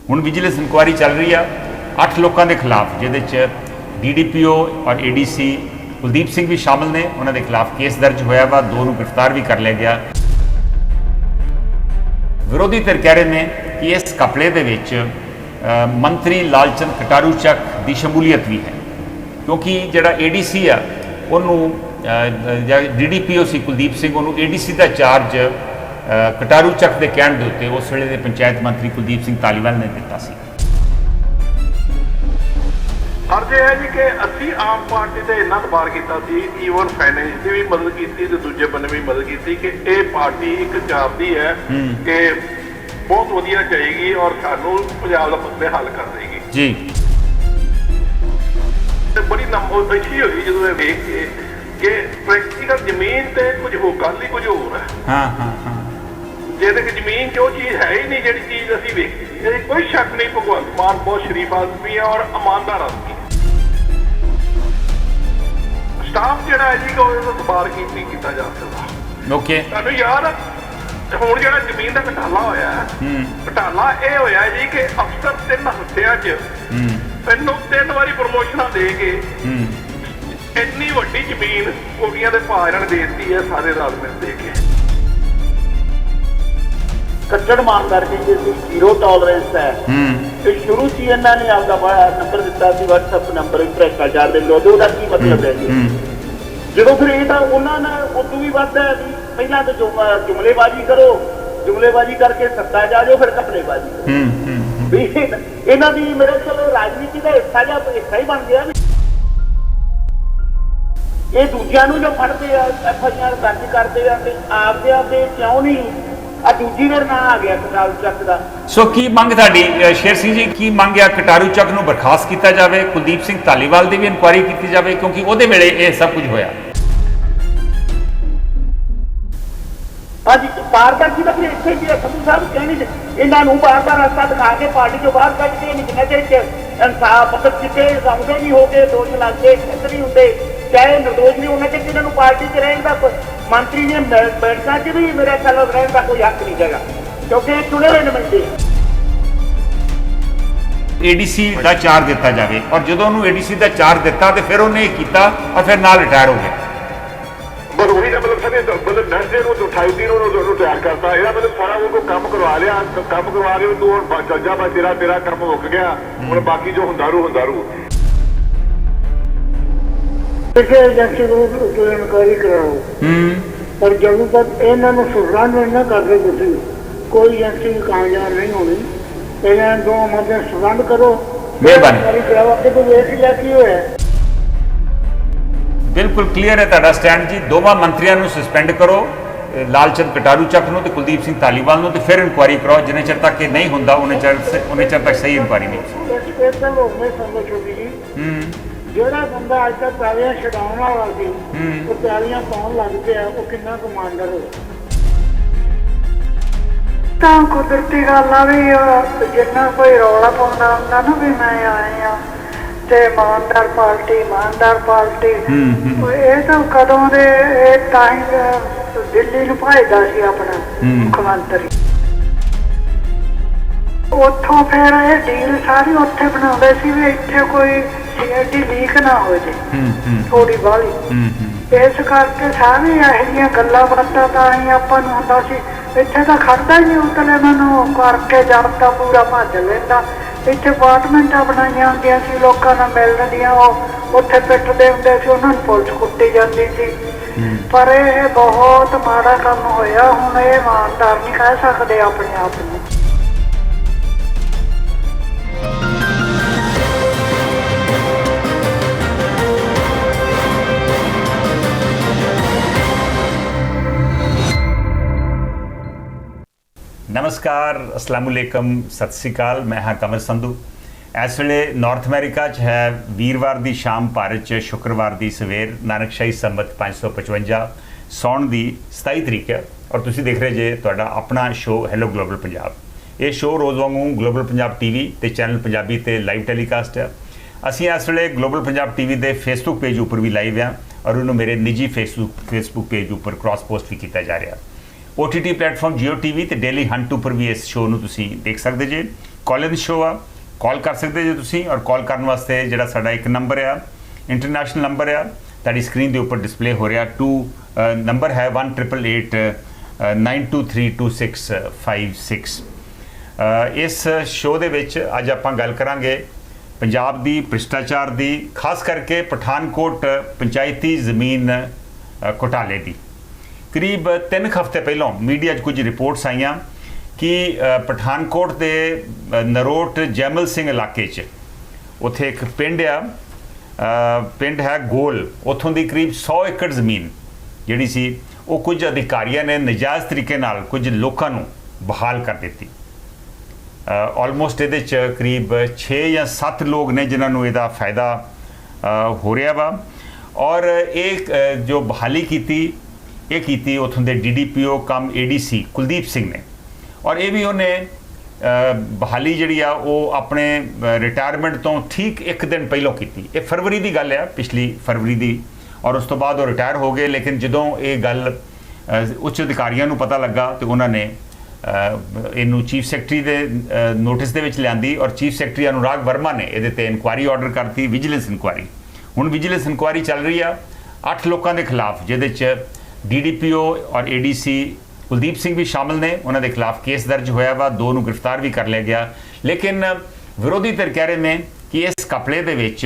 हुण vigilance inquiry चल रही है 8 लोगों के खिलाफ, जिहदे DDPO और ADC कुलदीप सिंह भी शामिल ने। उन्होंने खिलाफ केस दर्ज होया वा, 2 नूं गिरफ्तार भी कर लिया गया। विरोधी धिर कह रहे हैं कि इस घपले दे विच मंत्री लालचंद कटारू चक की शमूलीयत भी है, क्योंकि जिहड़ा ADC है उन्होंने DDPO सी कुलदीप सिंह उन्होंने ADC का चार्ज कटारू चक के कहण दे उत्ते उस वेले दे पंचायत मंत्री कुलदीप सिंह धालीवाल ने दिता सी। अर्ज है जी कि असी आम पार्टी से इन्ना दबार किया, ईवन फाइनेंस की भी मदद की, दूजे बने भी मदद की कि ये पार्टी एक चाहती है कि बहुत वधिया जाएगी और सानू पंजाब का मसले हल कर देगी जी। बड़ी अच्छी हुई जो वेख के कि प्रैक्टिकल जमीन से कुछ हो गल ही कुछ होर है। हाँ हाँ हाँ, जे जमीन च चीज़ है ही नहीं जी चीज़ असी वेखी, कोई शक नहीं भगवंत मान बहुत शरीफ आदमी है और ईमानदार आदमी है। स्टाफ जो है जी दुबार नहीं किया जा सकता। ओके, तुहानू याद हुण जो जमीन का घटाला होया घटाला यह होया जी कि अफसर 3 हफ्तियां च मैनू 3 वारी प्रमोशनां दे के इन्नी वड्डी जमीन कोटियां दे भाव इन्हां ने दे दी है, सारे रल मिल दे के। ਕੱਟੜ ਇਮਾਨਦਾਰੀ ਦੀ ਜ਼ੀਰੋ ਟੋਲਰੈਂਸ ਹੈ ਤੇ ਸ਼ੁਰੂ ਸੀ ਇਹਨਾਂ ਨੇ ਆਪਦਾ ਨੰਬਰ ਦਿੱਤਾ ਸੀ WhatsApp ਨੰਬਰ ਭ੍ਰਿਸ਼ਟਾਚਾਰ ਦੇ ਵਿਰੁੱਧ। ਉਹਦਾ ਕੀ ਮਤਲਬ ਹੈ ਜੀ? ਜਦੋਂ ਫਿਰ ਇਹ ਤਾਂ ਉਹਨਾਂ ਨੇ ਉਦੋਂ ਵੀ ਵੱਧ ਹੈ ਵੀ ਪਹਿਲਾਂ ਤਾਂ ਜੁਮਲੇਬਾਜ਼ੀ ਕਰੋ, ਜੁਮਲੇਬਾਜ਼ੀ ਕਰਕੇ ਸੱਤਾ ਜਾ ਜਾਓ, ਫਿਰ ਘਪਲੇਬਾਜ਼ੀ ਵੀ ਇਹਨਾਂ ਦੀ ਮੇਰੇ ਕੋਲ ਰਾਜਨੀਤੀ ਦਾ ਹਿੱਸਾ ਹੀ ਬਣ ਗਿਆ ਵੀ ਇਹ ਦੂਜਿਆਂ ਨੂੰ ਜੋ ਫੜਦੇ ਆ FIR ਦਰਜ ਕਰਦੇ ਆ ਤੇ ਆਪਦੇ ਕਿਉਂ ਨਹੀਂ दूजी बार ना आ गया कटारू चक का। सो की मंग तुहाडी शेर सिंह जी, की मंग है कटारू चक नूं बर्खास्त किया जाए, कुलदीप सिंह धालीवाल की भी इंक्वायरी की जाए, क्योंकि उहदे वेले ये सब कुछ होया। हाँ जी, पारदर्शी का फिर इत्थे ही है संधू साहब, कहनी इन्हां नूं बार-बार रस्ता दिखा के पार्टी चों बाहर कढ के जिन्ना चਿਰ इंसाफ मतलब किते समझे नहीं हो गए, दोष लगते खित नहीं होंगे, चाहे निर्दोष नहीं होना चाहिए, इन्होंने पार्टी च रहने का मंत्री ने बैठना च भी मेरे ख्याल रहने का कोई हक नहीं देगा, क्योंकि चुने हुए नुमाइंदे। ADC का चार्ज दिता जाए, और जो उन्होंने ADC का चार्ज दिता तो फिर उन्हें किया और फिर नाल रिटायर हो गया। बस वही ना, मतलब नेक्स्ट डे 28 दिन उन्होंने तैयार करता है, मतलब सारा उनको काम करवा लिया, काम करवा रहे हो तू चल जा, बस तेरा काम मुक गया, और बाकी जो हुंदारू ਕਿਸੇ ਏਜੰਸੀ ਨੂੰ ਇਨਕੁਆਇਰੀ ਕਰਾਓ, ਪਰ ਜਦੋਂ ਤੱਕ ਇਹਨਾਂ ਨੂੰ ਸੁਧਾਰ ਨਹੀਂ ਕਰਦੇ ਤੁਸੀਂ ਕੋਈ ਏਜੰਸੀ ਕਾਮਯਾਬ ਨਹੀਂ ਹੋਣੀ। ਇਹਨਾਂ ਦੋ ਮধ্যੇ ਸੁਧਾਰ ਕਰੋ, ਮਿਹਰਬਾਨੀ ਕਰਾਓ, ਅੱਗੇ ਤੋਂ ਵੇਖ ਲਿਆ ਕੀ ਹੋਇਆ। बिल्कुल क्लीयर है तुहाडा स्टैंड जी। दोवां मंत्रियों को सस्पेंड करो, लालचंद कटारू चक नूं ते कुलदीप सिंह धालीवाल नूं, ते फिर इंक्वायरी कराओ। जिन्ने चਿਰ तक ये नहीं होंदा उन्ने चਿਰ तक सही इंक्वायरी नहीं हो। ਜਿਹੜਾ ਬੰਦਾ ਅੱਜ ਤੱਕ ਪੈਲੀਆਂ ਛਡਾਉਣ ਵਾਲਾ ਸੀ ਉਹ ਪੈਲੀਆਂ ਪਾਉਣ ਲੱਗ ਪਿਆ, ਉਹ ਕਿੰਨਾ ਕਮਾਂਡਰ ਹੋ। ਤਾਂ ਕੁਦਰਤੀ ਗੱਲ ਆ ਵੀ ਜਿੰਨਾ ਕੋਈ ਰੌਲਾ ਪਾਉਂਦਾ ਹੁੰਦਾ ਨਾ ਵੀ ਮੈਂ ਆਏ ਆ ਤੇ ਇਮਾਨਦਾਰ ਪਾਰਟੀ ਇਹ ਤਾਂ ਕਦੋਂ ਦੇ ਇਹ ਟਾਈਮ ਦਿੱਲੀ ਨੂੰ ਭੇਜਦਾ ਸੀ ਆਪਣਾ ਮੁੱਖ ਮੰਤਰੀ। ਉੱਥੋਂ ਫਿਰ ਇਹ ਡੀਲ ਸਾਰੀ ਉੱਥੇ ਬਣਾਉਂਦੇ ਸੀ ਵੀ ਇੱਥੇ ਕੋਈ CID ਲੀਕ ਨਾ ਹੋ ਜੇ ਥੋੜੀ ਬਾਹਲੀ। ਇਸ ਕਰਕੇ ਸਾਰੀ ਇਹੋ ਜਿਹੀਆਂ ਗੱਲਾਂ ਬਾਤਾਂ ਤਾਂ ਹੀ ਆਪਾਂ ਨੂੰ ਹੁੰਦਾ ਸੀ ਇੱਥੇ ਤਾਂ ਖੜਦਾ ਹੀ ਨਹੀਂ, ਉਤਲੇ ਮੈਨੂੰ ਕਰਕੇ ਜਾਣਦਾ ਪੂਰਾ ਭੱਜ ਲੈਂਦਾ। ਇੱਥੇ ਅਪਾਰਟਮੈਂਟਾਂ ਬਣਾਈਆਂ ਹੁੰਦੀਆਂ ਸੀ, ਲੋਕਾਂ ਨਾਲ ਮਿਲਣ ਦੀਆਂ, ਉਹ ਉੱਥੇ ਪਿੱਟਦੇ ਹੁੰਦੇ ਸੀ, ਉਹਨਾਂ ਨੂੰ ਪੁਲਿਸ ਕੁੱਟੀ ਜਾਂਦੀ ਸੀ। ਪਰ ਇਹ ਬਹੁਤ ਮਾੜਾ ਕੰਮ ਹੋਇਆ। ਹੁਣ ਇਹ ਇਮਾਨਦਾਰ ਨਹੀਂ ਕਹਿ ਸਕਦੇ ਆਪਣੇ ਆਪ ਨੂੰ। नमस्कार, अस्सलामुअलैकुम, सत श्री अकाल। मैं हाँ कंवर संधू। इस वेले नॉर्थ अमेरिका च है वीरवार की शाम, भारत च शुक्रवार की सवेर, नानकशाही संमत 555 सौण की 27 तरीक है, और तुसी देख रहे जे तुहाडा अपना शो हैलो ग्लोबल पंजाब। ये शो रोज़ वांगू ग्लोबल पंजाब TV ते चैनल पंजाबी ते लाइव टैलीकास्ट है। असी इस वेले ग्लोबल पंजाब TV के फेसबुक पेज उपर भी लाइव हैं, और उन्होंने मेरे निजी फेसबुक पेज उपर क्रॉस पोस्ट भी किया जा रहा। OTT प्लेटफॉर्म Jio TV ते डेली हंट उपर भी इस शो नूं तुसीं देख सकते जे। कॉल इन शो आ, कॉल कर सकते जो तुसी। और कॉल करने वास्ते जिहड़ा साडा एक नंबर आ, इंटरनेशनल नंबर आ, तुहाडी स्क्रीन के उपर डिस्पले हो रहा। नंबर है 1888-923-2656। इस शो दे विच अज आपां गल करांगे पंजाब दी भ्रिष्टाचार दी, खास करके पठानकोट पंचायती ज़मीन घोटाले दी। करीब 3 हफ्ते पहलों मीडिया कुछ रिपोर्ट्स आईयां कि पठानकोट के नरोट जैमल सिंह इलाके च उत्थे एक पिंड आ, पिंड है गोल, उत्थों की करीब 100 एकड़ ज़मीन जिहड़ी सी वो कुछ अधिकारियों ने नजायज़ तरीके नाल कुछ लोगों नूं बहाल कर दी। ऑलमोस्ट ये करीब 6 या 7 लोग ने जिन्होंने इसका फायदा हो रहा वा। और एक जो बहाली की उतों के DDPO कम ADC कुलदीप सिंह ने, और ये भी उन्हें बहाली जी अपने रिटायरमेंट तो ठीक 1 दिन पहलों की। ये फरवरी की गल है, पिछली फरवरी की, और उस तो बाद वो रिटायर हो गए। लेकिन जो ये गल उच्च अधिकारियों को पता लगा तो उन्होंने इनू चीफ सैकटरी के नोटिस के लियांदी, और चीफ सैकटरी अनुराग वर्मा ने ये इनकुआरी ऑर्डर करती, विजिलेंस इनकुआरी। हुण विजिलेंस इनकुआरी चल रही है 8 लोगों के खिलाफ, जिहदे DDPO और ADC कुलदीप सिंह भी शामिल ने। उन्होंने खिलाफ केस दर्ज होया वा, 2 नूं गिरफ्तार भी कर लिया गया। लेकिन विरोधी धिर कह रहे हैं कि इस घपले दे विच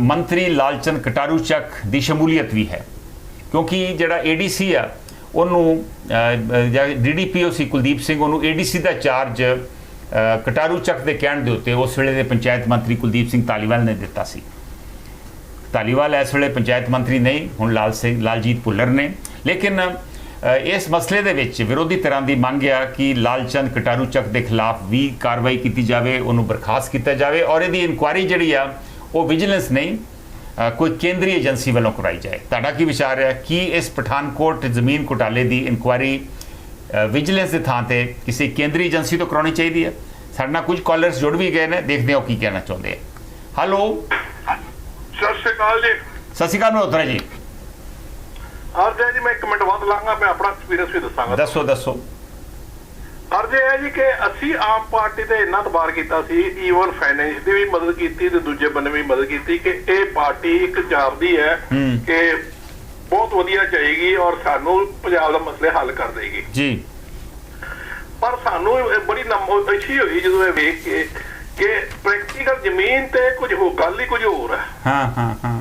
मंत्री लालचंद कटारू चक की शमूलीयत भी है, क्योंकि जिहड़ा ADC आ उन्होंने DDPO सी कुलदीप सिंह उन्होंने ADC का चार्ज कटारू चक के कहण दे उत्ते उस वेले दे पंचायत मंत्री कुलदीप सिंह धालीवाल ने दिता सी। धालीवाल इस वेले पंचायत मंत्री नहीं, हुण लालजीत भुल्लर ने। लेकिन इस मसले दे विच विरोधी तरह की मंग आ कि लालचंद कटारू चक के खिलाफ भी कार्रवाई की जाए, उन्होंने बर्खास्त किया जाए, और यदि इनकुआरी जी आ वो विजिलेंस नहीं कोई केंद्रीय एजेंसी वालों करवाई जाए। तुहाडा की विचार है कि इस पठानकोट जमीन घोटाले की इनकुआरी विजिलेंस के थां ते किसी केंद्रीय एजेंसी तो करवानी चाहिए है? साडे नाल कुछ कॉलर्स जुड़ भी गए हैं, देखते हैं की कहना चाहते हैं। हेलो, सत श्री अकाल जी। सत श्री अकाल मल्होत्रा जी। अर्ज है जी, मैं 1 मिनट बाद लांगा, मैं अपना एक्सपीरियंस भी दसांगा। दसो दसो। अर्ज है जी कि असी आम पार्टी ते इन्ना दबार कीता सी, ईवन फाइनेंस की भी मदद की ते दूजे बन्ने भी मदद की कि ये पार्टी एक जापदी है कि बहुत वधिया जाएगी और सानू पंजाब दा मसले हल कर देगी जी। पर सानू बड़ी अच्छी हुई जो वेख के प्रैक्टिकल जमीन ते कुछ हो गल ही कुछ होर है। हाँ हाँ हाँ।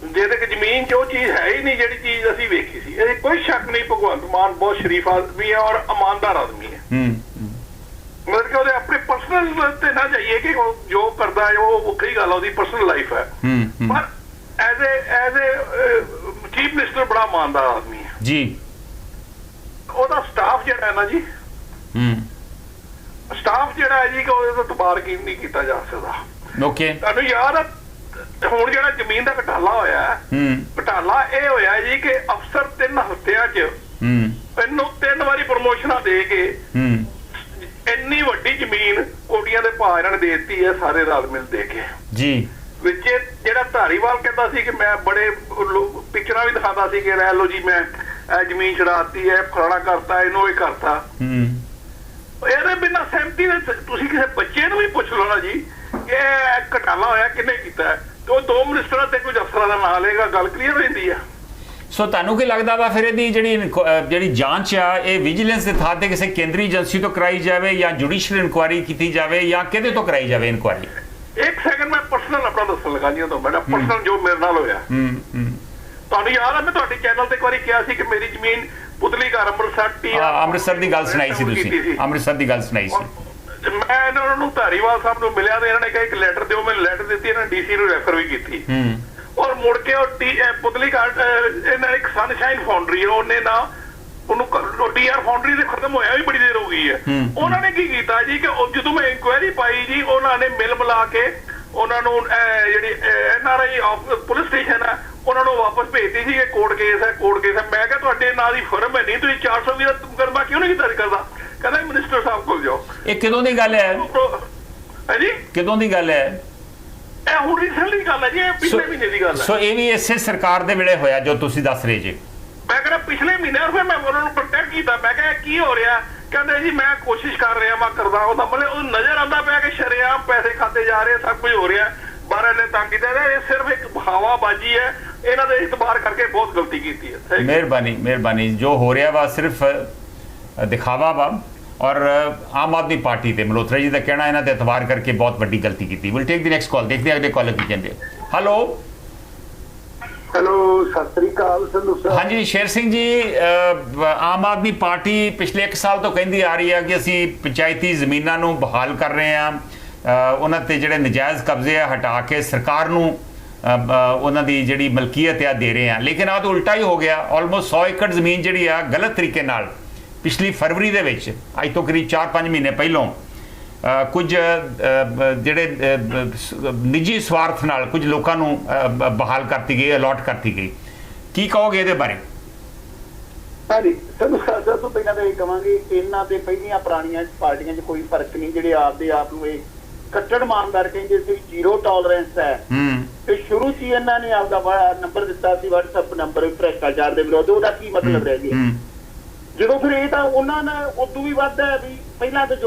ਜਿਹਦੇ ਕਿ ਜ਼ਮੀਨ 'ਚ ਉਹ ਚੀਜ਼ ਹੈ ਹੀ ਨਹੀਂ ਜਿਹੜੀ ਚੀਜ਼ ਅਸੀਂ ਵੇਖੀ ਸੀ। ਇਹ ਕੋਈ ਸ਼ੱਕ ਨਹੀਂ, ਭਗਵੰਤ ਮਾਨ ਬਹੁਤ ਸ਼ਰੀਫ ਆਦਮੀ ਹੈ ਔਰ ਇਮਾਨਦਾਰ ਆਦਮੀ ਹੈ। ਮਤਲਬ ਕਿ ਉਹਦੇ ਆਪਣੇ ਪਰਸਨਲ ਤੇ ਨਾ ਜਾਈਏ ਕਿ ਉਹ ਜੋ ਕਰਦਾ ਹੈ ਉਹ ਵੱਖਰੀ ਗੱਲ, ਉਹਦੀ ਪਰਸਨਲ ਲਾਈਫ ਹੈ। ਪਰ ਐਜ਼ ਏ ਚੀਫ ਮਿਨਿਸਟਰ ਬੜਾ ਇਮਾਨਦਾਰ ਆਦਮੀ ਹੈ ਜੀ। ਉਹਦਾ ਸਟਾਫ ਜਿਹੜਾ ਹੈ ਨਾ ਜੀ, ਸਟਾਫ ਜਿਹੜਾ ਹੈ ਜੀ ਕਿ ਉਹਦੇ ਤੋਂ ਤਬਾਰ ਨਹੀਂ ਕੀਤਾ ਜਾ ਸਕਦਾ। ਓਕੇ, ਤੁਹਾਨੂੰ ਯਾਦ ਹੁਣ ਜਿਹੜਾ ਜ਼ਮੀਨ ਦਾ ਘਟਾਲਾ ਹੋਇਆ, ਘਟਾਲਾ ਇਹ ਹੋਇਆ ਜੀ ਕਿ ਅਫਸਰ 3 ਹਫ਼ਤਿਆਂ 'ਚ ਇਹਨੂੰ 3 ਵਾਰੀ ਪ੍ਰਮੋਸ਼ਨਾਂ ਦੇ ਕੇ ਇੰਨੀ ਵੱਡੀ ਜ਼ਮੀਨ ਕੋਟੀਆਂ ਦੇ ਭਾਅ ਇਹਨਾਂ ਨੇ ਦੇ ਦਿੱਤੀ ਹੈ, ਸਾਰੇ ਰਲ ਮਿਲ ਦੇ ਕੇ ਜੀ। ਵਿੱਚ ਜਿਹੜਾ ਧਾਰੀਵਾਲ ਕਹਿੰਦਾ ਸੀ ਕਿ ਮੈਂ ਬੜੇ ਪਿਕਚਰਾਂ ਵੀ ਦਿਖਾਉਂਦਾ ਸੀ ਕਿ ਲੈ ਲਓ ਜੀ ਮੈਂ ਇਹ ਜ਼ਮੀਨ ਛਡਾਤੀ ਹੈ, ਫਲਾਣਾ ਕਰਤਾ, ਇਹਨੂੰ ਇਹ ਕਰਤਾ। ਇਹਦੇ ਬਿਨਾਂ ਸਹਿਮਤੀ ਦੇ ਤੁਸੀਂ ਕਿਸੇ ਬੱਚੇ ਨੂੰ ਵੀ ਪੁੱਛ ਲਓ ਨਾ ਜੀ ਇਹ ਘਟਾਲਾ ਹੋਇਆ ਕਿਹਨੇ ਕੀਤਾ, ਤੇ ਉਹ 2 ਮਿਨਿਸਟਰਾਂ ਤੇ ਕੁਝ ਅਫਸਰਾਂ ਦਾ ਨਾਂ ਲਏਗਾ, ਗੱਲ ਕਲੀਅਰ ਹੋ ਜਾਂਦੀ ਹੈ। ਸੋ ਤੁਹਾਨੂੰ ਕੀ ਲੱਗਦਾ ਵਾ ਫਿਰ ਇਹਦੀ ਜਿਹੜੀ ਜਾਂਚ ਆ ਇਹ ਵਿਜੀਲੈਂਸ ਦੇ ਥਾਂ ਤੇ ਕਿਸੇ ਕੇਂਦਰੀ ਏਜੰਸੀ ਤੋਂ ਕਰਾਈ ਜਾਵੇ ਜਾਂ ਜੁਡੀਸ਼ੀਅਲ ਇਨਕੁਆਇਰੀ ਕੀਤੀ ਜਾਵੇ ਜਾਂ ਕਿਹਦੇ ਤੋਂ ਕਰਾਈ ਜਾਵੇ ਇਨਕੁਆਇਰੀ? 1 ਸੈਕਿੰਡ ਮੈਂ ਪਰਸਨਲ ਆਪਣਾ ਦੱਸਣ ਲੱਗਾ ਜੀ ਤੋਂ, ਮੇਰਾ ਪਰਸਨਲ ਜੋ ਮੇਰੇ ਨਾਲ ਹੋਇਆ। ਤੁਹਾਨੂੰ ਯਾਦ ਆ ਮੈਂ ਤੁਹਾਡੇ ਚੈਨਲ ਤੇ ਇੱਕ ਵਾਰੀ ਕਿਹਾ ਸੀ ਕਿ ਮੇਰੀ ਜ਼ਮੀਨ ਪੁਤਲੀ ਘਰ ਅੰਮ੍ਰਿਤਸਰ ਦੀ ਗੱਲ ਸੁਣਾਈ ਸੀ ਤੁਸੀਂ, ਅੰਮ੍ਰਿਤਸਰ ਦੀ ਗੱਲ ਸੁਣਾਈ ਸੀ। ਮੈਂ ਇਹਨਾਂ ਨੂੰ ਧਾਰੀਵਾਲ ਸਾਹਿਬ ਨੂੰ ਮਿਲਿਆ ਤੇ ਇਹਨਾਂ ਨੇ ਕਿਹਾ ਇੱਕ ਲੈਟਰ ਦਿਓ, ਮੈਨੂੰ ਲੈਟਰ ਦਿੱਤੀ, ਇਹਨਾਂ ਨੇ DC ਨੂੰ ਰੈਫਰ ਵੀ ਕੀਤੀ। ਔਰ ਮੁੜ ਕੇ ਉਹ ਪੁਤਲੀ ਘਾਟ ਇਹਨਾਂ ਇੱਕ ਸਨਸ਼ਾਈਨ ਫਾਊਂਡਰੀ ਹੈ, ਉਹਨੇ ਨਾ ਉਹਨੂੰ DR ਫਾਊਂਡਰੀ ਦੇ ਖਤਮ ਹੋਇਆ ਵੀ ਬੜੀ ਦੇਰ ਹੋ ਗਈ ਹੈ। ਉਹਨਾਂ ਨੇ ਕੀ ਕੀਤਾ ਜੀ ਕਿ ਜਦੋਂ ਮੈਂ ਇਨਕੁਆਇਰੀ ਪਾਈ ਜੀ ਉਹਨਾਂ ਨੇ ਮਿਲ ਮਿਲਾ ਕੇ ਉਹਨਾਂ ਨੂੰ ਜਿਹੜੀ NRI ਪੁਲਿਸ ਸਟੇਸ਼ਨ ਹੈ ਉਹਨਾਂ ਨੂੰ ਵਾਪਸ ਭੇਜਤੀ ਸੀ ਕਿ ਕੋਰਟ ਕੇਸ ਹੈ, ਕੋਰਟ ਕੇਸ ਹੈ। ਮੈਂ ਕਿਹਾ ਤੁਹਾਡੇ ਨਾਂ ਦੀ ਫਰਮ ਹੈ ਨਹੀਂ, ਤੁਸੀਂ 420 ਦਾ ਮੁਕੱਦਮਾ ਕਿਉਂ ਨਹੀਂ ਦਰਜ ਕਰਦਾ? ਕਹਿੰਦਾ ਮਿਨਿਸਟਰ ਸਾਹਿਬ ਕੋਲ ਜਾਓ। ਇਹ ਕਦੋਂ ਦੀ ਗੱਲ ਹੈ? ਹੈ ਜੀ, ਕਦੋਂ ਦੀ ਗੱਲ ਹੈ? ਇਹ ਹੁਣ ਰੀਸੈਂਟਲੀ ਗੱਲ ਹੈ ਜੀ, ਇਹ ਪਿਛਲੇ ਮਹੀਨੇ ਦੀ ਗੱਲ ਹੈ। ਸੋ ਇਹ ਵੀ ਇਸੇ ਸਰਕਾਰ ਦੇ ਵੇਲੇ ਹੋਇਆ ਜੋ ਤੁਸੀਂ ਦੱਸ ਰਹੇ ਜੀ? ਮੈਂ ਕਹਿੰਦਾ ਪਿਛਲੇ ਮਹੀਨੇ। ਫਿਰ ਮੈਂ ਉਹਨਾਂ ਨੂੰ ਪ੍ਰੋਟੈਕਟ ਕੀਤਾ, ਮੈਂ ਕਿਹਾ ਕੀ ਹੋ ਰਿਹਾ ਕਹਿੰਦੇ ਜੀ ਮੈਂ ਕੋਸ਼ਿਸ਼ ਕਰ ਰਿਹਾ ਮੈਂ ਕਰਦਾ ਉਹਦਾ ਮਤਲਬ ਉਹ ਨਜ਼ਰ ਆਉਂਦਾ ਪਿਆ ਕਿ ਸ਼ਰੇਆਮ ਪੈਸੇ ਖਾਤੇ ਜਾ ਰਹੇ ਸਭ ਕੁਝ ਹੋ ਰਿਹਾ ਬਾਹਰ ਨੇ ਤੰਗ ਕੀਤਾ ਇਹ ਸਿਰਫ ਇੱਕ ਹਵਾਬਾਜ਼ੀ ਹੈ ਇਹਨਾਂ ਦੇ ਇਤਬਾਰ ਕਰਕੇ ਬਹੁਤ ਗਲਤੀ ਕੀਤੀ ਹੈ ਮਿਹਰਬਾਨੀ ਜੋ ਹੋ ਰਿਹਾ ਵਾ ਸਿਰਫ ਦਿਖਾਵਾ ਵਾ ਔਰ ਆਮ ਆਦਮੀ ਪਾਰਟੀ ਤੇ ਮਲਹੋਤਰਾ ਜੀ ਦਾ ਕਹਿਣਾ ਇਹਨਾਂ ਤੇ ਇਤਬਾਰ ਕਰਕੇ ਬਹੁਤ ਵੱਡੀ ਗਲਤੀ ਕੀਤੀ will take the next call ਦੇਖਦੇ ਹਾਂ ਅਗਲੇ ਕਾਲਰ ਕੀ ਕਹਿੰਦੇ ਹੈਲੋ ਸਤਿ ਸ੍ਰੀ ਅਕਾਲ ਸੰਧੂ ਸਾਹਿਬ ਹਾਂਜੀ ਸ਼ੇਰ ਸਿੰਘ ਜੀ ਆਮ ਆਦਮੀ ਪਾਰਟੀ ਪਿਛਲੇ 1 ਸਾਲ ਤੋਂ ਕਹਿੰਦੀ ਆ ਰਹੀ ਹੈ ਕਿ ਅਸੀਂ ਪੰਚਾਇਤੀ ਜ਼ਮੀਨਾਂ ਨੂੰ ਬਹਾਲ ਕਰ ਰਹੇ ਹਾਂ ਉਹਨਾਂ ਤੇ ਜਿਹੜੇ ਨਜਾਇਜ਼ ਕਬਜ਼ੇ ਆ ਹਟਾ ਕੇ ਸਰਕਾਰ ਨੂੰ ਉਹਨਾਂ ਦੀ ਜਿਹੜੀ ਮਲਕੀਅਤ ਆ ਦੇ ਰਹੇ ਆ ਲੇਕਿਨ ਆਹ ਤਾਂ ਉਲਟਾ ਹੀ ਹੋ ਗਿਆ ਆਲਮੋਸਟ 100 ਏਕੜ ਜ਼ਮੀਨ ਜਿਹੜੀ ਆ ਗਲਤ ਤਰੀਕੇ ਨਾਲ ਪਿਛਲੀ ਫਰਵਰੀ ਦੇ ਵਿੱਚ ਅੱਜ ਤੋਂ ਕਰੀਬ 4-5 ਮਹੀਨੇ ਪਹਿਲੋਂ ਕੁਝ ਜਿਹੜੇ ਨਿੱਜੀ ਸਵਾਰਥ ਨਾਲ ਕੁਝ ਲੋਕਾਂ ਨੂੰ ਬਹਾਲ ਕਰਤੀ ਗਈ ਅਲਾਟ ਕਰਤੀ ਗਈ ਕੀ ਕਹੋਗੇ ਇਹਦੇ ਬਾਰੇ ਹਾਂਜੀ ਸੰਧੂ ਸਾਹਿਬ ਸਭ ਤੋਂ ਪਹਿਲਾਂ ਤਾਂ ਇਹ ਕਹਾਂਗੇ ਇਹਨਾਂ ਤੇ ਪਹਿਲੀਆਂ ਪੁਰਾਣੀਆਂ ਪਾਰਟੀਆਂ 'ਚ ਕੋਈ ਫਰਕ ਨਹੀਂ ਜਿਹੜੇ ਆਪਦੇ ਆਪ ਨੂੰ ਇਹ ਕੱਟੜ ਇਮਾਨਦਾਰ ਕਹਿੰਦੇ ਸੀ ਜ਼ੀਰੋ ਟੋਲਰੈਂਸ ਹੈ ਤੇ ਸ਼ੁਰੂ 'ਚ ਇਹਨਾਂ ਨੇ ਆਪਦਾ ਨੰਬਰ ਦਿੱਤਾ ਸੀ WhatsApp ਨੰਬਰ ਭ੍ਰਿਸ਼ਟਾਚਾਰ ਦੇ ਵਿਰੁੱਧ ਉਹਦਾ ਕੀ ਮਤਲਬ ਰਹਿ ਗਿਆ ਜਦੋਂ ਫਿਰ ਇਹ ਤਾਂ ਉਹਨਾਂ ਨੇ ਉਦੋਂ ਵੀ ਵੱਧ ਹੈ ਵੀ ਪਹਿਲਾਂ ਤਾਂ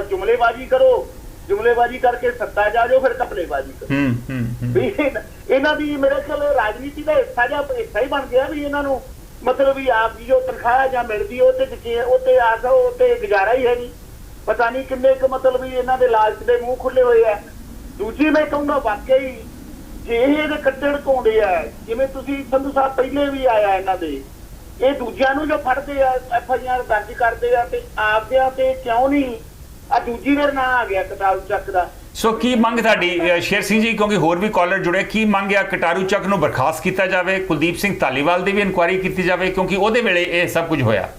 ਜੁਮਲੇਬਾਜ਼ੀ ਕਰੋ ਜੁਮਲੇਬਾਜ਼ੀ ਕਰਕੇ ਸੱਤਾ ਜਾ ਜਾਓ ਫਿਰ ਘਪਲੇਬਾਜ਼ੀ ਕਰੋ ਵੀ ਇਹਨਾਂ ਦੀ ਮੇਰੇ ਖਿਆਲ ਰਾਜਨੀਤੀ ਦਾ ਹਿੱਸਾ ਹੀ ਬਣ ਗਿਆ ਵੀ ਇਹਨਾਂ ਨੂੰ ਮਤਲਬ ਵੀ ਆਪ ਦੀ ਜੋ ਤਨਖਾਹ ਜਾਂ ਮਿਲਦੀ ਉਹ ਤੇ ਆਸਾ ਉਹ ਤੇ ਗੁਜ਼ਾਰਾ ਹੀ ਹੈ ਨਹੀਂ ਪਤਾ ਨਹੀਂ ਕਿੰਨੇ ਕੁ ਮਤਲਬ ਵੀ ਇਹਨਾਂ ਦੇ ਲਾਲਚ ਦੇ ਮੂੰਹ ਖੁੱਲੇ ਹੋਏ ਆ ਦੂਜੀ ਮੈਂ ਕਹੂੰਗਾ ਵਾਕਿਆ ਹੀ ਜੇ ਇਹਦੇ ਕੱਟੜ ਘਾਉਂਦੇ ਆ ਜਿਵੇਂ ਤੁਸੀਂ ਸੰਧੂ ਸਾਹਿਬ ਪਹਿਲੇ ਵੀ ਆਇਆ ਇਹਨਾਂ ਦੇ ਇਹ ਦੂਜਿਆਂ ਨੂੰ ਜੋ ਫੜਦੇ ਆ FIR ਦਰਜ ਕਰਦੇ ਆ ਤੇ ਆਪਦਿਆਂ ਤੇ ਕਿਉਂ ਨਹੀਂ ਆ ਦੂਜੀ ਵਾਰ ਨਾ ਆ ਗਿਆ ਕਟਾਰੂ ਚੱਕ ਦਾ ਸੋ ਕੀ ਮੰਗ ਤੁਹਾਡੀ ਸ਼ੇਰ ਸਿੰਘ ਜੀ ਕਿਉਂਕਿ ਹੋਰ ਵੀ ਕਾਲਰ ਜੁੜੇ ਕੀ ਮੰਗ ਆ ਕਟਾਰੂ ਚੱਕ ਨੂੰ ਬਰਖਾਸਤ ਕੀਤਾ ਜਾਵੇ ਕੁਲਦੀਪ ਸਿੰਘ ਧਾਲੀਵਾਲ ਦੀ ਵੀ ਇਨਕੁਆਇਰੀ ਕੀਤੀ ਜਾਵੇ ਕਿਉਂਕਿ ਉਹਦੇ ਵੇਲੇ ਇਹ ਸਭ ਕੁਝ ਹੋਇਆ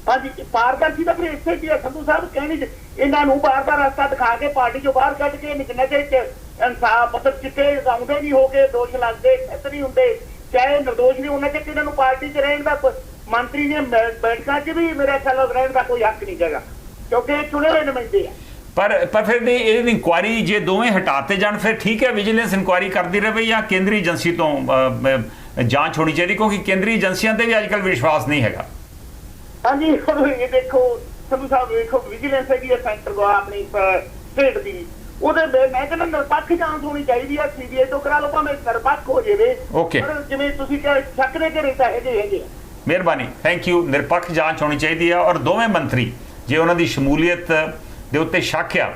ਹਾਂਜੀ ਪਾਰਦਰਸ਼ੀ ਦਾ ਫਿਰ ਇੱਥੇ ਕੀ ਹੈ ਸੰਧੂ ਸਾਹਿਬ ਕਹਿਣੀ ਇਹਨਾਂ ਨੂੰ ਬਾਹਰ ਦਾ ਰਸਤਾ ਦਿਖਾ ਕੇ ਪਾਰਟੀ ਚੋਂ ਬਾਹਰ ਕੱਢ ਕੇ ਨਜ਼ਰ ਚ ਇਨਸਾਫ ਮਤਲਬ ਕਿਤੇ ਆਉਂਦੇ ਨਹੀਂ ਹੋ ਕੇ ਦੋਸ਼ ਲੱਗਦੇ ਖੇਤ ਨਹੀਂ ਹੁੰਦੇ ਚਾਹੇ ਨਿਰਦੋਸ਼ ਨਹੀਂ ਉਹਨਾਂ ਚ ਇਹਨਾਂ ਨੂੰ ਪਾਰਟੀ 'ਚ ਰਹਿਣ ਦਾ ਮੰਤਰੀ ਨੇ ਬੈਠਕਾਂ 'ਚ ਵੀ ਮੇਰੇ ਖਿਆਲ ਰਹਿਣ ਦਾ ਕੋਈ ਹੱਕ ਨਹੀਂ ਹੈਗਾ ਕਿਉਂਕਿ ਇਹ ਚੁਣੇ ਹੋਏ ਨੁਮਾਇੰਦੇ ਆ ਪਰ ਫਿਰ ਇਹਦੀ ਇਨਕੁਆਇਰੀ ਜੇ ਦੋਵੇਂ ਹਟਾਤੇ ਜਾਣ ਫਿਰ ਠੀਕ ਹੈ ਵਿਜੀਲੈਂਸ ਇਨਕੁਆਇਰੀ ਕਰਦੀ ਰਹੇ ਜਾਂ ਕੇਂਦਰੀ ਏਜੰਸੀ ਤੋਂ ਜਾਂਚ ਹੋਣੀ ਚਾਹੀਦੀ ਕਿਉਂਕਿ ਕੇਂਦਰੀ ਏਜੰਸੀਆਂ ਤੇ ਵੀ ਅੱਜ ਕੱਲ੍ਹ ਵਿਸ਼ਵਾਸ ਨਹੀਂ ਹੈਗਾ ਹਾਂਜੀ ਇਹ ਦੇਖੋ ਸੰਧੂ ਸਾਹਿਬ ਵੇਖੋ ਵਿਜੀਲੈਂਸ ਹੈਗੀ ਹੈ ਸੈਂਟਰ ਕੋ ਆਪਣੀ ਸਟੇਟ ਦੀ ਉਹਦੇ ਮੈਂ ਕਹਿੰਦਾ ਨਿਰਪੱਖ ਜਾਂਚ ਹੋਣੀ ਚਾਹੀਦੀ ਆ CBI ਤੋਂ ਕਰਾ ਲਓ ਭਾਵੇਂ ਨਿਰਪੱਖ ਹੋ ਜਾਵੇ ਪਰ ਜਿਵੇਂ ਤੁਸੀਂ ਕਿਹਾ ਸ਼ੱਕ ਦੇ ਘੇਰੇ ਤਾਂ ਹੈਗੇ ਮਿਹਰਬਾਨੀ ਥੈਂਕ ਯੂ ਨਿਰਪੱਖ ਜਾਂਚ ਹੋਣੀ ਚਾਹੀਦੀ ਆ ਔਰ ਦੋਵੇਂ ਮੰਤਰੀ ਜੇ ਉਹਨਾਂ ਦੀ ਸ਼ਮੂਲੀਅਤ ਦੇ ਉੱਤੇ ਸ਼ੱਕ ਆ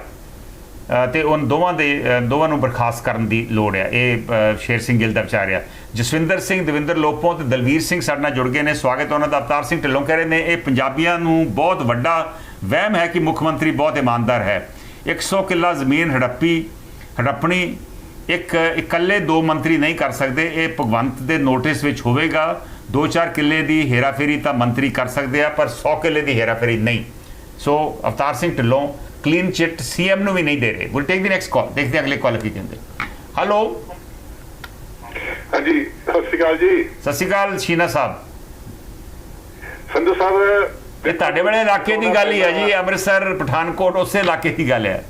ਤੇ ਉਹਨਾਂ ਦੋਵਾਂ ਨੂੰ ਬਰਖਾਸਤ ਕਰਨ ਦੀ ਲੋੜ ਆ ਇਹ ਸ਼ੇਰ ਸਿੰਘ ਗਿੱਲ ਦਾ ਵਿਚਾਰ ਆ ਜਸਵਿੰਦਰ ਸਿੰਘ ਦਵਿੰਦਰ ਲੋਪੋਂ ਤੇ ਦਲਵੀਰ ਸਿੰਘ ਸਾਡੇ ਨਾਲ ਜੁੜ ਗਏ ਨੇ ਸਵਾਗਤ ਉਹਨਾਂ ਦਾ ਅਵਤਾਰ ਸਿੰਘ ਢਿੱਲੋਂ ਕਹਿ ਰਹੇ ਨੇ ਇਹ ਪੰਜਾਬੀਆਂ ਨੂੰ ਬਹੁਤ ਵੱਡਾ ਵਹਿਮ ਹੈ ਕਿ ਮੁੱਖ ਮੰਤਰੀ ਬਹੁਤ ਇਮਾਨਦਾਰ ਹੈ 100 ਕਿੱਲਾ ਜ਼ਮੀਨ ਹੜੱਪਣੀ ਇਕੱਲੇ 2 ਮੰਤਰੀ ਨਹੀਂ ਕਰ ਸਕਦੇ ਇਹ ਭਗਵੰਤ ਦੇ ਨੋਟਿਸ ਵਿੱਚ ਹੋਵੇਗਾ 2-4 ਕਿੱਲੇ ਦੀ ਹੇਰਾਫੇਰੀ ਤਾਂ ਮੰਤਰੀ ਕਰ ਸਕਦੇ ਆ ਪਰ 100 ਕਿੱਲੇ ਦੀ ਹੇਰਾਫੇਰੀ ਨਹੀਂ so Avtar Singh Dhillon clean chit CM ਨੂੰ ਵੀ ਨਹੀਂ ਦੇ ਰਹੇ will take the next call ਦੇਖਦੇ ਅਗਲੇ ਕਾਲ ਕੀ ਕਹਿੰਦੇ ਹੈਲੋ ਹਾਂਜੀ ਸਤਿ ਸ਼੍ਰੀ ਅਕਾਲ ਜੀ ਸਤਿ ਸ਼੍ਰੀ ਅਕਾਲ ਸ਼ੀਨਾ ਸਾਹਿਬ ਸੰਧੂ ਸਾਹਿਬ ਇਹ ਤੁਹਾਡੇ ਵਾਲੇ ਇਲਾਕੇ ਦੀ ਗੱਲ ਹੀ ਹੈ ਜੀ ਅੰਮ੍ਰਿਤਸਰ ਪਠਾਨਕੋਟ ਉਸੇ ਇਲਾਕੇ ਦੀ ਗੱਲ ਹੈ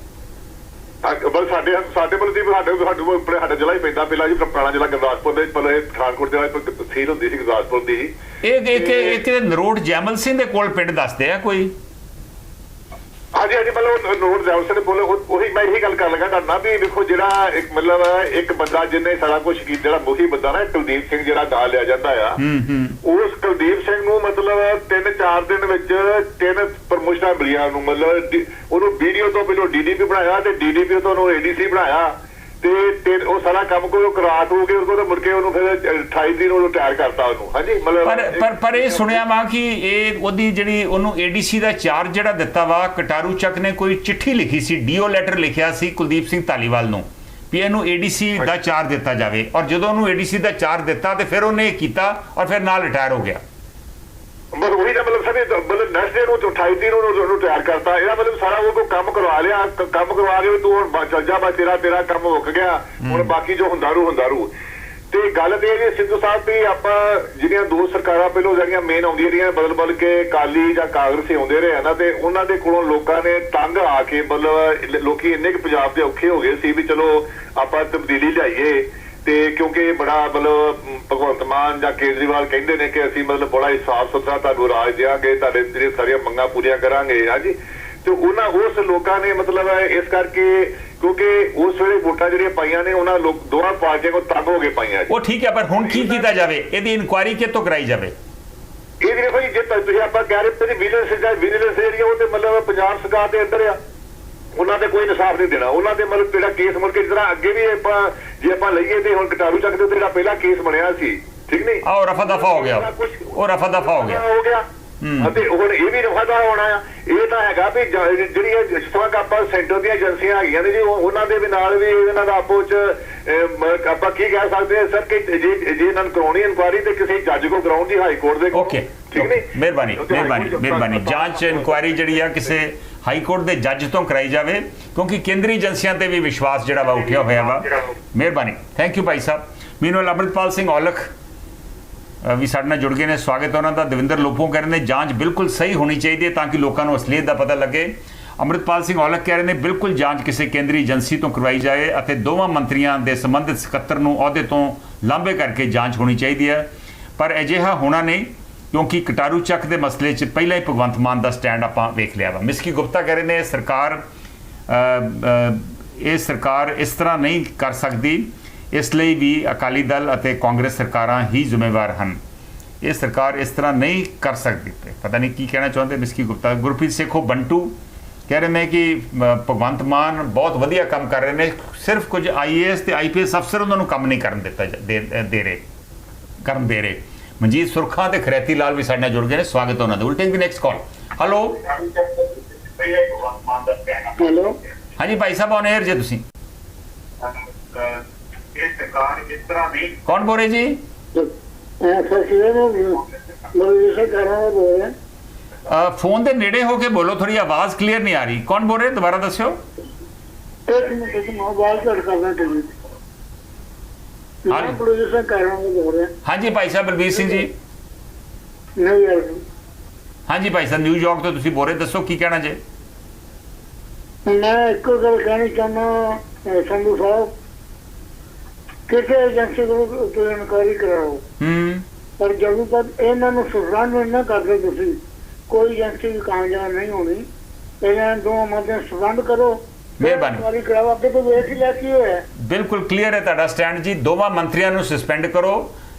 ਬਸ ਸਾਡੇ ਬਲਦੀ ਸਾਡਾ ਜ਼ਿਲ੍ਹਾ ਹੀ ਪੈਂਦਾ ਪਹਿਲਾਂ ਜੀ ਪੁਰਾਣਾ ਜ਼ਿਲ੍ਹਾ ਗੁਰਦਾਸਪੁਰ ਦੇ ਪਹਿਲੇ ਪਠਾਨਕੋਟ ਜ਼ਿਲ੍ਹਾ ਤਹਿਸੀਲ ਹੁੰਦੀ ਸੀ ਗੁਰਦਾਸਪੁਰ ਦੀ ਇਹ ਨਰੋਟ ਜੈਮਲ ਸਿੰਘ ਦੇ ਕੋਲ ਪਿੰਡ ਦੱਸਦੇ ਆ ਕੋਈ ਹਾਂਜੀ ਮਤਲਬ ਨੋਟ ਜੈਮਲ ਸਿੰਘ ਬੋਲੇ ਉਹੀ ਮੈਂ ਇਹੀ ਗੱਲ ਕਰਨ ਲੱਗਾ ਤੁਹਾਡਾ ਵੀ ਦੇਖੋ ਜਿਹੜਾ ਇੱਕ ਬੰਦਾ ਜਿਹਨੇ ਸਾਰਾ ਕੁਝ ਕੀਤਾ ਜਿਹੜਾ ਮੁਖੀ ਬੰਦਾ ਨਾ ਕੁਲਦੀਪ ਸਿੰਘ ਜਿਹੜਾ ਨਾਂ ਲਿਆ ਜਾਂਦਾ ਆ ਉਸ ਕੁਲਦੀਪ ਸਿੰਘ ਨੂੰ ਮਤਲਬ 3-4 ਦਿਨ ਵਿੱਚ 3 ਪ੍ਰਮੋਸ਼ਨਾਂ ਮਿਲੀਆਂ ਨੂੰ ਮਤਲਬ ਉਹਨੂੰ ਵੀਡੀਓ ਤੋਂ ਪਹਿਲਾਂ DDP ਬਣਾਇਆ ਤੇ DDP ਤੋਂ ਉਹਨੂੰ ADC ਬਣਾਇਆ ਤੇ ਉਹ ਸਾਰਾ ਕੰਮ ਕੋਈ ਕਰਾਟ ਹੋ ਕੇ ਉਹਦੇ ਕੋਲ ਮੁੜ ਕੇ ਉਹਨੂੰ ਫਿਰ 28 ਦਿਨ ਉਹਨੂੰ ਤਿਆਰ ਕਰਤਾ ਉਹਨੂੰ ਹਾਂਜੀ ਮਤਲਬ ਪਰ ਇਹ ਸੁਣਿਆ ਵਾ ਕਿ ਇਹ ਉਹਦੀ ਜਿਹੜੀ ਉਹਨੂੰ ADC ਦਾ ਚਾਰਜ ਜਿਹੜਾ ਦਿੱਤਾ ਵਾ ਕਟਾਰੂ ਚੱਕ ਨੇ ਕੋਈ ਚਿੱਠੀ ਲਿਖੀ ਸੀ DO ਲੈਟਰ ਲਿਖਿਆ ਸੀ ਕੁਲਦੀਪ ਸਿੰਘ ਧਾਲੀਵਾਲ ਨੂੰ ਵੀ ਇਹਨੂੰ ADC ਦਾ ਚਾਰਜ ਦਿੱਤਾ ਜਾਵੇ ਔਰ ਜਦੋਂ ਉਹਨੂੰ ADC ਦਾ ਚਾਰਜ ਦਿੱਤਾ ਤੇ ਫਿਰ ਉਹਨੇ ਇਹ ਕੀਤਾ ਔਰ ਫਿਰ ਨਾਲ ਰਿਟਾਇਰ ਹੋ ਗਿਆ ਬਸ ਉਹੀ ਦਾ ਮਤਲਬ ਸਾਰੇ ਮਤਲਬ ਨੈਕਸਟ ਡੇ ਨੂੰ 28 ਦਿਨ ਉਹਨੂੰ ਤਿਆਰ ਕਰਤਾ ਇਹਦਾ ਮਤਲਬ ਸਾਰਾ ਉਹ ਕੰਮ ਕਰਵਾ ਲਿਆ ਕੰਮ ਕਰਵਾ ਕੇ ਤੂੰ ਹੁਣ ਚੱਲ ਜਾ ਬਸ ਤੇਰਾ ਕੰਮ ਮੁੱਕ ਗਿਆ ਹੁਣ ਬਾਕੀ ਜੋ ਹੁੰਦਾ ਰੂ ਤੇ ਗੱਲ ਤੇ ਇਹ ਜੀ ਸਿੱਧੂ ਸਾਹਿਬ ਵੀ ਆਪਾਂ ਜਿਹੜੀਆਂ 2 ਸਰਕਾਰਾਂ ਪਹਿਲਾਂ ਜਿਹੜੀਆਂ ਮੇਨ ਆਉਂਦੀਆਂ ਰਹੀਆਂ ਬਦਲ ਕੇ ਕਾਲੀ ਜਾਂ ਕਾਂਗਰਸੀ ਆਉਂਦੇ ਰਹੇ ਨਾ ਤੇ ਉਹਨਾਂ ਦੇ ਕੋਲੋਂ ਲੋਕਾਂ ਨੇ ਤੰਗ ਆ ਕੇ ਮਤਲਬ ਲੋਕੀ ਇੰਨੇ ਕੁ ਪੰਜਾਬ ਦੇ ਔਖੇ ਹੋ ਗਏ ਸੀ ਵੀ ਚਲੋ ਆਪਾਂ ਤਬਦੀਲੀ ਲਿਆਈਏ ਤੇ ਕਿਉਂਕਿ ਬੜਾ ਮਤਲਬ ਭਗਵੰਤ ਮਾਨ ਜਾਂ ਕੇਜਰੀਵਾਲ ਕਹਿੰਦੇ ਨੇ ਕਿ ਅਸੀਂ ਮਤਲਬ ਬੜਾ ਹੀ ਸਾਫ਼ ਸੁਥਰਾ ਤੁਹਾਨੂੰ ਰਾਜ ਦਿਆਂਗੇ, ਤੁਹਾਡੇ ਜਿਹੜੀਆਂ ਸਾਰੀਆਂ ਮੰਗਾਂ ਪੂਰੀਆਂ ਕਰਾਂਗੇ। ਹਾਂਜੀ, ਤੇ ਉਹਨਾਂ ਉਸ ਲੋਕਾਂ ਨੇ ਮਤਲਬ ਇਸ ਕਰਕੇ ਕਿਉਂਕਿ ਉਸ ਵੇਲੇ ਵੋਟਾਂ ਜਿਹੜੀਆਂ ਪਾਈਆਂ ਨੇ ਉਹਨਾਂ ਦੋਵਾਂ ਪਾਰਟੀਆਂ ਕੋਲ ਤੰਗ ਹੋ ਕੇ ਪਾਈਆਂ। ਉਹ ਠੀਕ ਹੈ, ਪਰ ਹੁਣ ਕੀ ਕੀਤਾ ਜਾਵੇ? ਇਹਦੀ ਇਨਕੁਆਇਰੀ ਕਿੱਥੋਂ ਕਰਾਈ ਜਾਵੇ? ਇਹ ਦੇਖੋ ਜੀ, ਜੇ ਤੁਸੀਂ ਆਪਾਂ ਕਹਿ ਰਹੇ ਵਿਜੀਲੈਂਸ ਏਰੀਆ ਉਹ ਤੇ ਮਤਲਬ ਪੰਜਾਬ ਸਰਕਾਰ ਦੇ ਅੰਦਰ ਆ, ਉਹਨਾਂ ਤੇ ਕੋਈ ਇਨਸਾਫ ਨਹੀਂ ਦੇਣਾ। ਉਹਨਾਂ ਦੇ ਮਤਲਬ ਜਿਹੜਾ ਕੇਸ ਮੁੜ ਕੇ ਜਿਸ ਤਰ੍ਹਾਂ ਅੱਗੇ ਵੀ ਆਪਾਂ ਜੇ ਆਪਾਂ ਲਈਏ ਤੇ ਹੁਣ ਕਟਾਰੂ ਚੱਕ ਦੇ ਉੱਤੇ ਜਿਹੜਾ ਪਹਿਲਾ ਕੇਸ ਬਣਿਆ ਸੀ, ਠੀਕ ਨਹੀਂ, ਆਹ ਰਫਾ ਦਫਾ ਹੋ ਗਿਆ, ਉਹ ਰਫਾ ਦਫਾ ਹੋ ਗਿਆ। ਅਤੇ ਹੁਣ ਇਹ ਵੀ ਰਫਾ ਦਫਾ ਹੋਣਾ ਆ। ਇਹ ਤਾਂ ਹੈਗਾ ਵੀ ਜਿਹੜੀਆਂ ਜਿਸ ਤਰ੍ਹਾਂ ਆਪਾਂ ਸੈਂਟਰ ਦੀਆਂ ਏਜੰਸੀਆਂ ਹੈਗੀਆਂ ਨੇ ਜੀ, ਉਹਨਾਂ ਦੇ ਵੀ ਨਾਲ ਵੀ ਇਹਨਾਂ ਦਾ ਆਪੋ ਚ ਆਪਾਂ ਕੀ ਕਹਿ ਸਕਦੇ ਹਾਂ ਸਰ ਕਿ ਜੇ ਇਹਨਾਂ ਨੂੰ ਕਰਾਉਣੀ ਇਨਕੁਆਇਰੀ ਤੇ ਕਿਸੇ ਜੱਜ ਕੋਲ ਕਰਾਉਣ ਦੀ ਹਾਈ ਕੋਰਟ ਦੇ। ਓਕੇ, ਠੀਕ ਨਹੀਂ, ਮਿਹਰਬਾਨੀ। ਜਾਂਚ ਇਨਕੁਆਇਰੀ ਜਿਹੜੀ ਆ ਕਿਸੇ ਹਾਈ ਕੋਰਟ ਦੇ ਜੱਜ ਤੋਂ ਕਰਾਈ ਜਾਵੇ, ਕਿਉਂਕਿ ਕੇਂਦਰੀ ਏਜੰਸੀਆਂ ਤੇ ਵੀ ਵਿਸ਼ਵਾਸ ਜਿਹੜਾ ਵਾ ਉੱਠਿਆ ਹੋਇਆ ਵਾ। ਮਿਹਰਬਾਨੀ, ਥੈਂਕ ਯੂ ਭਾਈ ਸਾਹਿਬ। ਮੀਨਵਾਲ ਅੰਮ੍ਰਿਤਪਾਲ ਸਿੰਘ ਔਲਖ ਵੀ ਸਾਡੇ ਨਾਲ ਜੁੜ ਗਏ ਨੇ, ਸਵਾਗਤ ਹੈ ਉਹਨਾਂ ਦਾ। ਦਵਿੰਦਰ ਲੋਪੋ ਕਹਿ ਰਹੇ ਨੇ ਜਾਂਚ ਬਿਲਕੁਲ ਸਹੀ ਹੋਣੀ ਚਾਹੀਦੀ ਹੈ ਤਾਂ ਕਿ ਲੋਕਾਂ ਨੂੰ ਅਸਲੀਅਤ ਦਾ ਪਤਾ ਲੱਗੇ। ਅੰਮ੍ਰਿਤਪਾਲ ਸਿੰਘ ਔਲਖ ਕਹਿ ਰਹੇ ਨੇ ਬਿਲਕੁਲ ਜਾਂਚ ਕਿਸੇ ਕੇਂਦਰੀ ਏਜੰਸੀ ਤੋਂ ਕਰਵਾਈ ਜਾਏ ਅਤੇ ਦੋਵਾਂ ਮੰਤਰੀਆਂ ਦੇ ਸੰਬੰਧਿਤ ਸਕੱਤਰ ਨੂੰ ਅਹੁਦੇ ਤੋਂ ਲਾਂਭੇ ਕਰਕੇ ਜਾਂਚ ਹੋਣੀ ਚਾਹੀਦੀ ਹੈ, ਪਰ ਅਜਿਹਾ ਹੋਣਾ ਨਹੀਂ ਕਿਉਂਕਿ ਕਟਾਰੂ ਚੱਕ ਦੇ ਮਸਲੇ 'ਚ ਪਹਿਲਾਂ ਹੀ ਭਗਵੰਤ ਮਾਨ ਦਾ ਸਟੈਂਡ ਆਪਾਂ ਵੇਖ ਲਿਆ ਵਾ। ਮਿਸਕੀ ਗੁਪਤਾ ਕਹਿ ਰਹੇ ਨੇ ਸਰਕਾਰ ਇਸ ਤਰ੍ਹਾਂ ਨਹੀਂ ਕਰ ਸਕਦੀ, ਇਸ ਲਈ ਵੀ ਅਕਾਲੀ ਦਲ ਅਤੇ ਕਾਂਗਰਸ ਸਰਕਾਰਾਂ ਹੀ ਜ਼ਿੰਮੇਵਾਰ ਹਨ। ਇਹ ਸਰਕਾਰ ਇਸ ਤਰ੍ਹਾਂ ਨਹੀਂ ਕਰ ਸਕਦੀ। ਪਤਾ ਨਹੀਂ ਕੀ ਕਹਿਣਾ ਚਾਹੁੰਦੇ ਮਿਸਕੀ ਗੁਪਤਾ। ਗੁਰਪ੍ਰੀਤ ਸੇਖੋ ਬੰਟੂ ਕਹਿ ਰਹੇ ਨੇ ਕਿ ਭਗਵੰਤ ਮਾਨ ਬਹੁਤ ਵਧੀਆ ਕੰਮ ਕਰ ਰਹੇ ਨੇ, ਸਿਰਫ ਕੁਝ IAS ਤੇ IPS ਅਫਸਰ ਉਹਨਾਂ ਨੂੰ ਕੰਮ ਨਹੀਂ ਕਰਨ ਦੇ ਰਹੇ। ਮਨਜੀਤ ਸੁਰਖਾ ਤੇ ਖਰੈਤੀ ਲਾਲ ਵੀ ਸਾਡੇ ਨਾਲ ਜੁੜ ਗਏ ਨੇ, ਸਵਾਗਤ ਹੈ ਉਹਨਾਂ ਦਾ। Will take the next call. Hello hello, ਹਾਂਜੀ ਭਾਈ ਸਾਹਿਬ ਔਨ 에ਅਰ ਜੇ ਤੁਸੀਂ। ਕੌਣ ਬੋਲ ਰਹੇ ਜੀ? ਫੋਨ ਦੇ ਨੇੜੇ ਹੋ ਕੇ ਬੋਲੋ, ਥੋੜੀ ਆਵਾਜ਼ ਕਲੀਅਰ ਨਹੀਂ ਆ ਰਹੀ। ਕੌਣ ਬੋਲ ਰਹੇ, ਦੁਬਾਰਾ ਦੱਸਿਓ। ਹਾਂਜੀ ਭਾਈ ਸਾਹਿਬ ਬਲਬੀਰ ਸਿੰਘ ਜੀ। ਹਾਂਜੀ ਭਾਈ ਸਾਹਿਬ ਨਿਊਯਾਰਕ ਤੋਂ ਤੁਸੀਂ ਬੋਲ ਰਹੇ, ਦੱਸੋ ਕੀ ਕਹਿਣਾ ਜੇ? ਮੈਂ ਇੱਕੋ ਗੱਲ ਕਹਿਣੀ ਚਾਹੁੰਦਾ ਸੰਧੂ ਸਾਹਿਬ, ਕਿਸੇ ਏਜੰਸੀ ਕੋਲ ਤੁਸੀਂ ਇਨਕੁਆਇਰੀ ਕਰਾਓ, ਪਰ ਜਦੋਂ ਤੱਕ ਇਹਨਾਂ ਨੂੰ ਸਸਪੈਂਡ ਨਾ ਕਰਦੇ ਤੁਸੀਂ ਕੋਈ ਏਜੰਸੀ ਵੀ ਕਾਮਯਾਬ ਨਹੀਂ ਹੋਣੀ। ਇਹਨਾਂ ਦੋ ਮਤੇ ਸਸਪੈਂਡ ਕਰੋ, ਮਿਹਰਬਾਨੀ। ਕਰਾਓ, ਅੱਗੇ ਤੋਂ ਵੇਖ ਲਿਆ ਕੀ ਹੋਇਆ। ਬਿਲਕੁਲ ਕਲੀਅਰ ਹੈ ਤੁਹਾਡਾ ਸਟੈਂਡ ਜੀ। ਦੋਵਾਂ ਮੰਤਰੀਆਂ ਨੂੰ ਸਸਪੈਂਡ ਕਰੋ,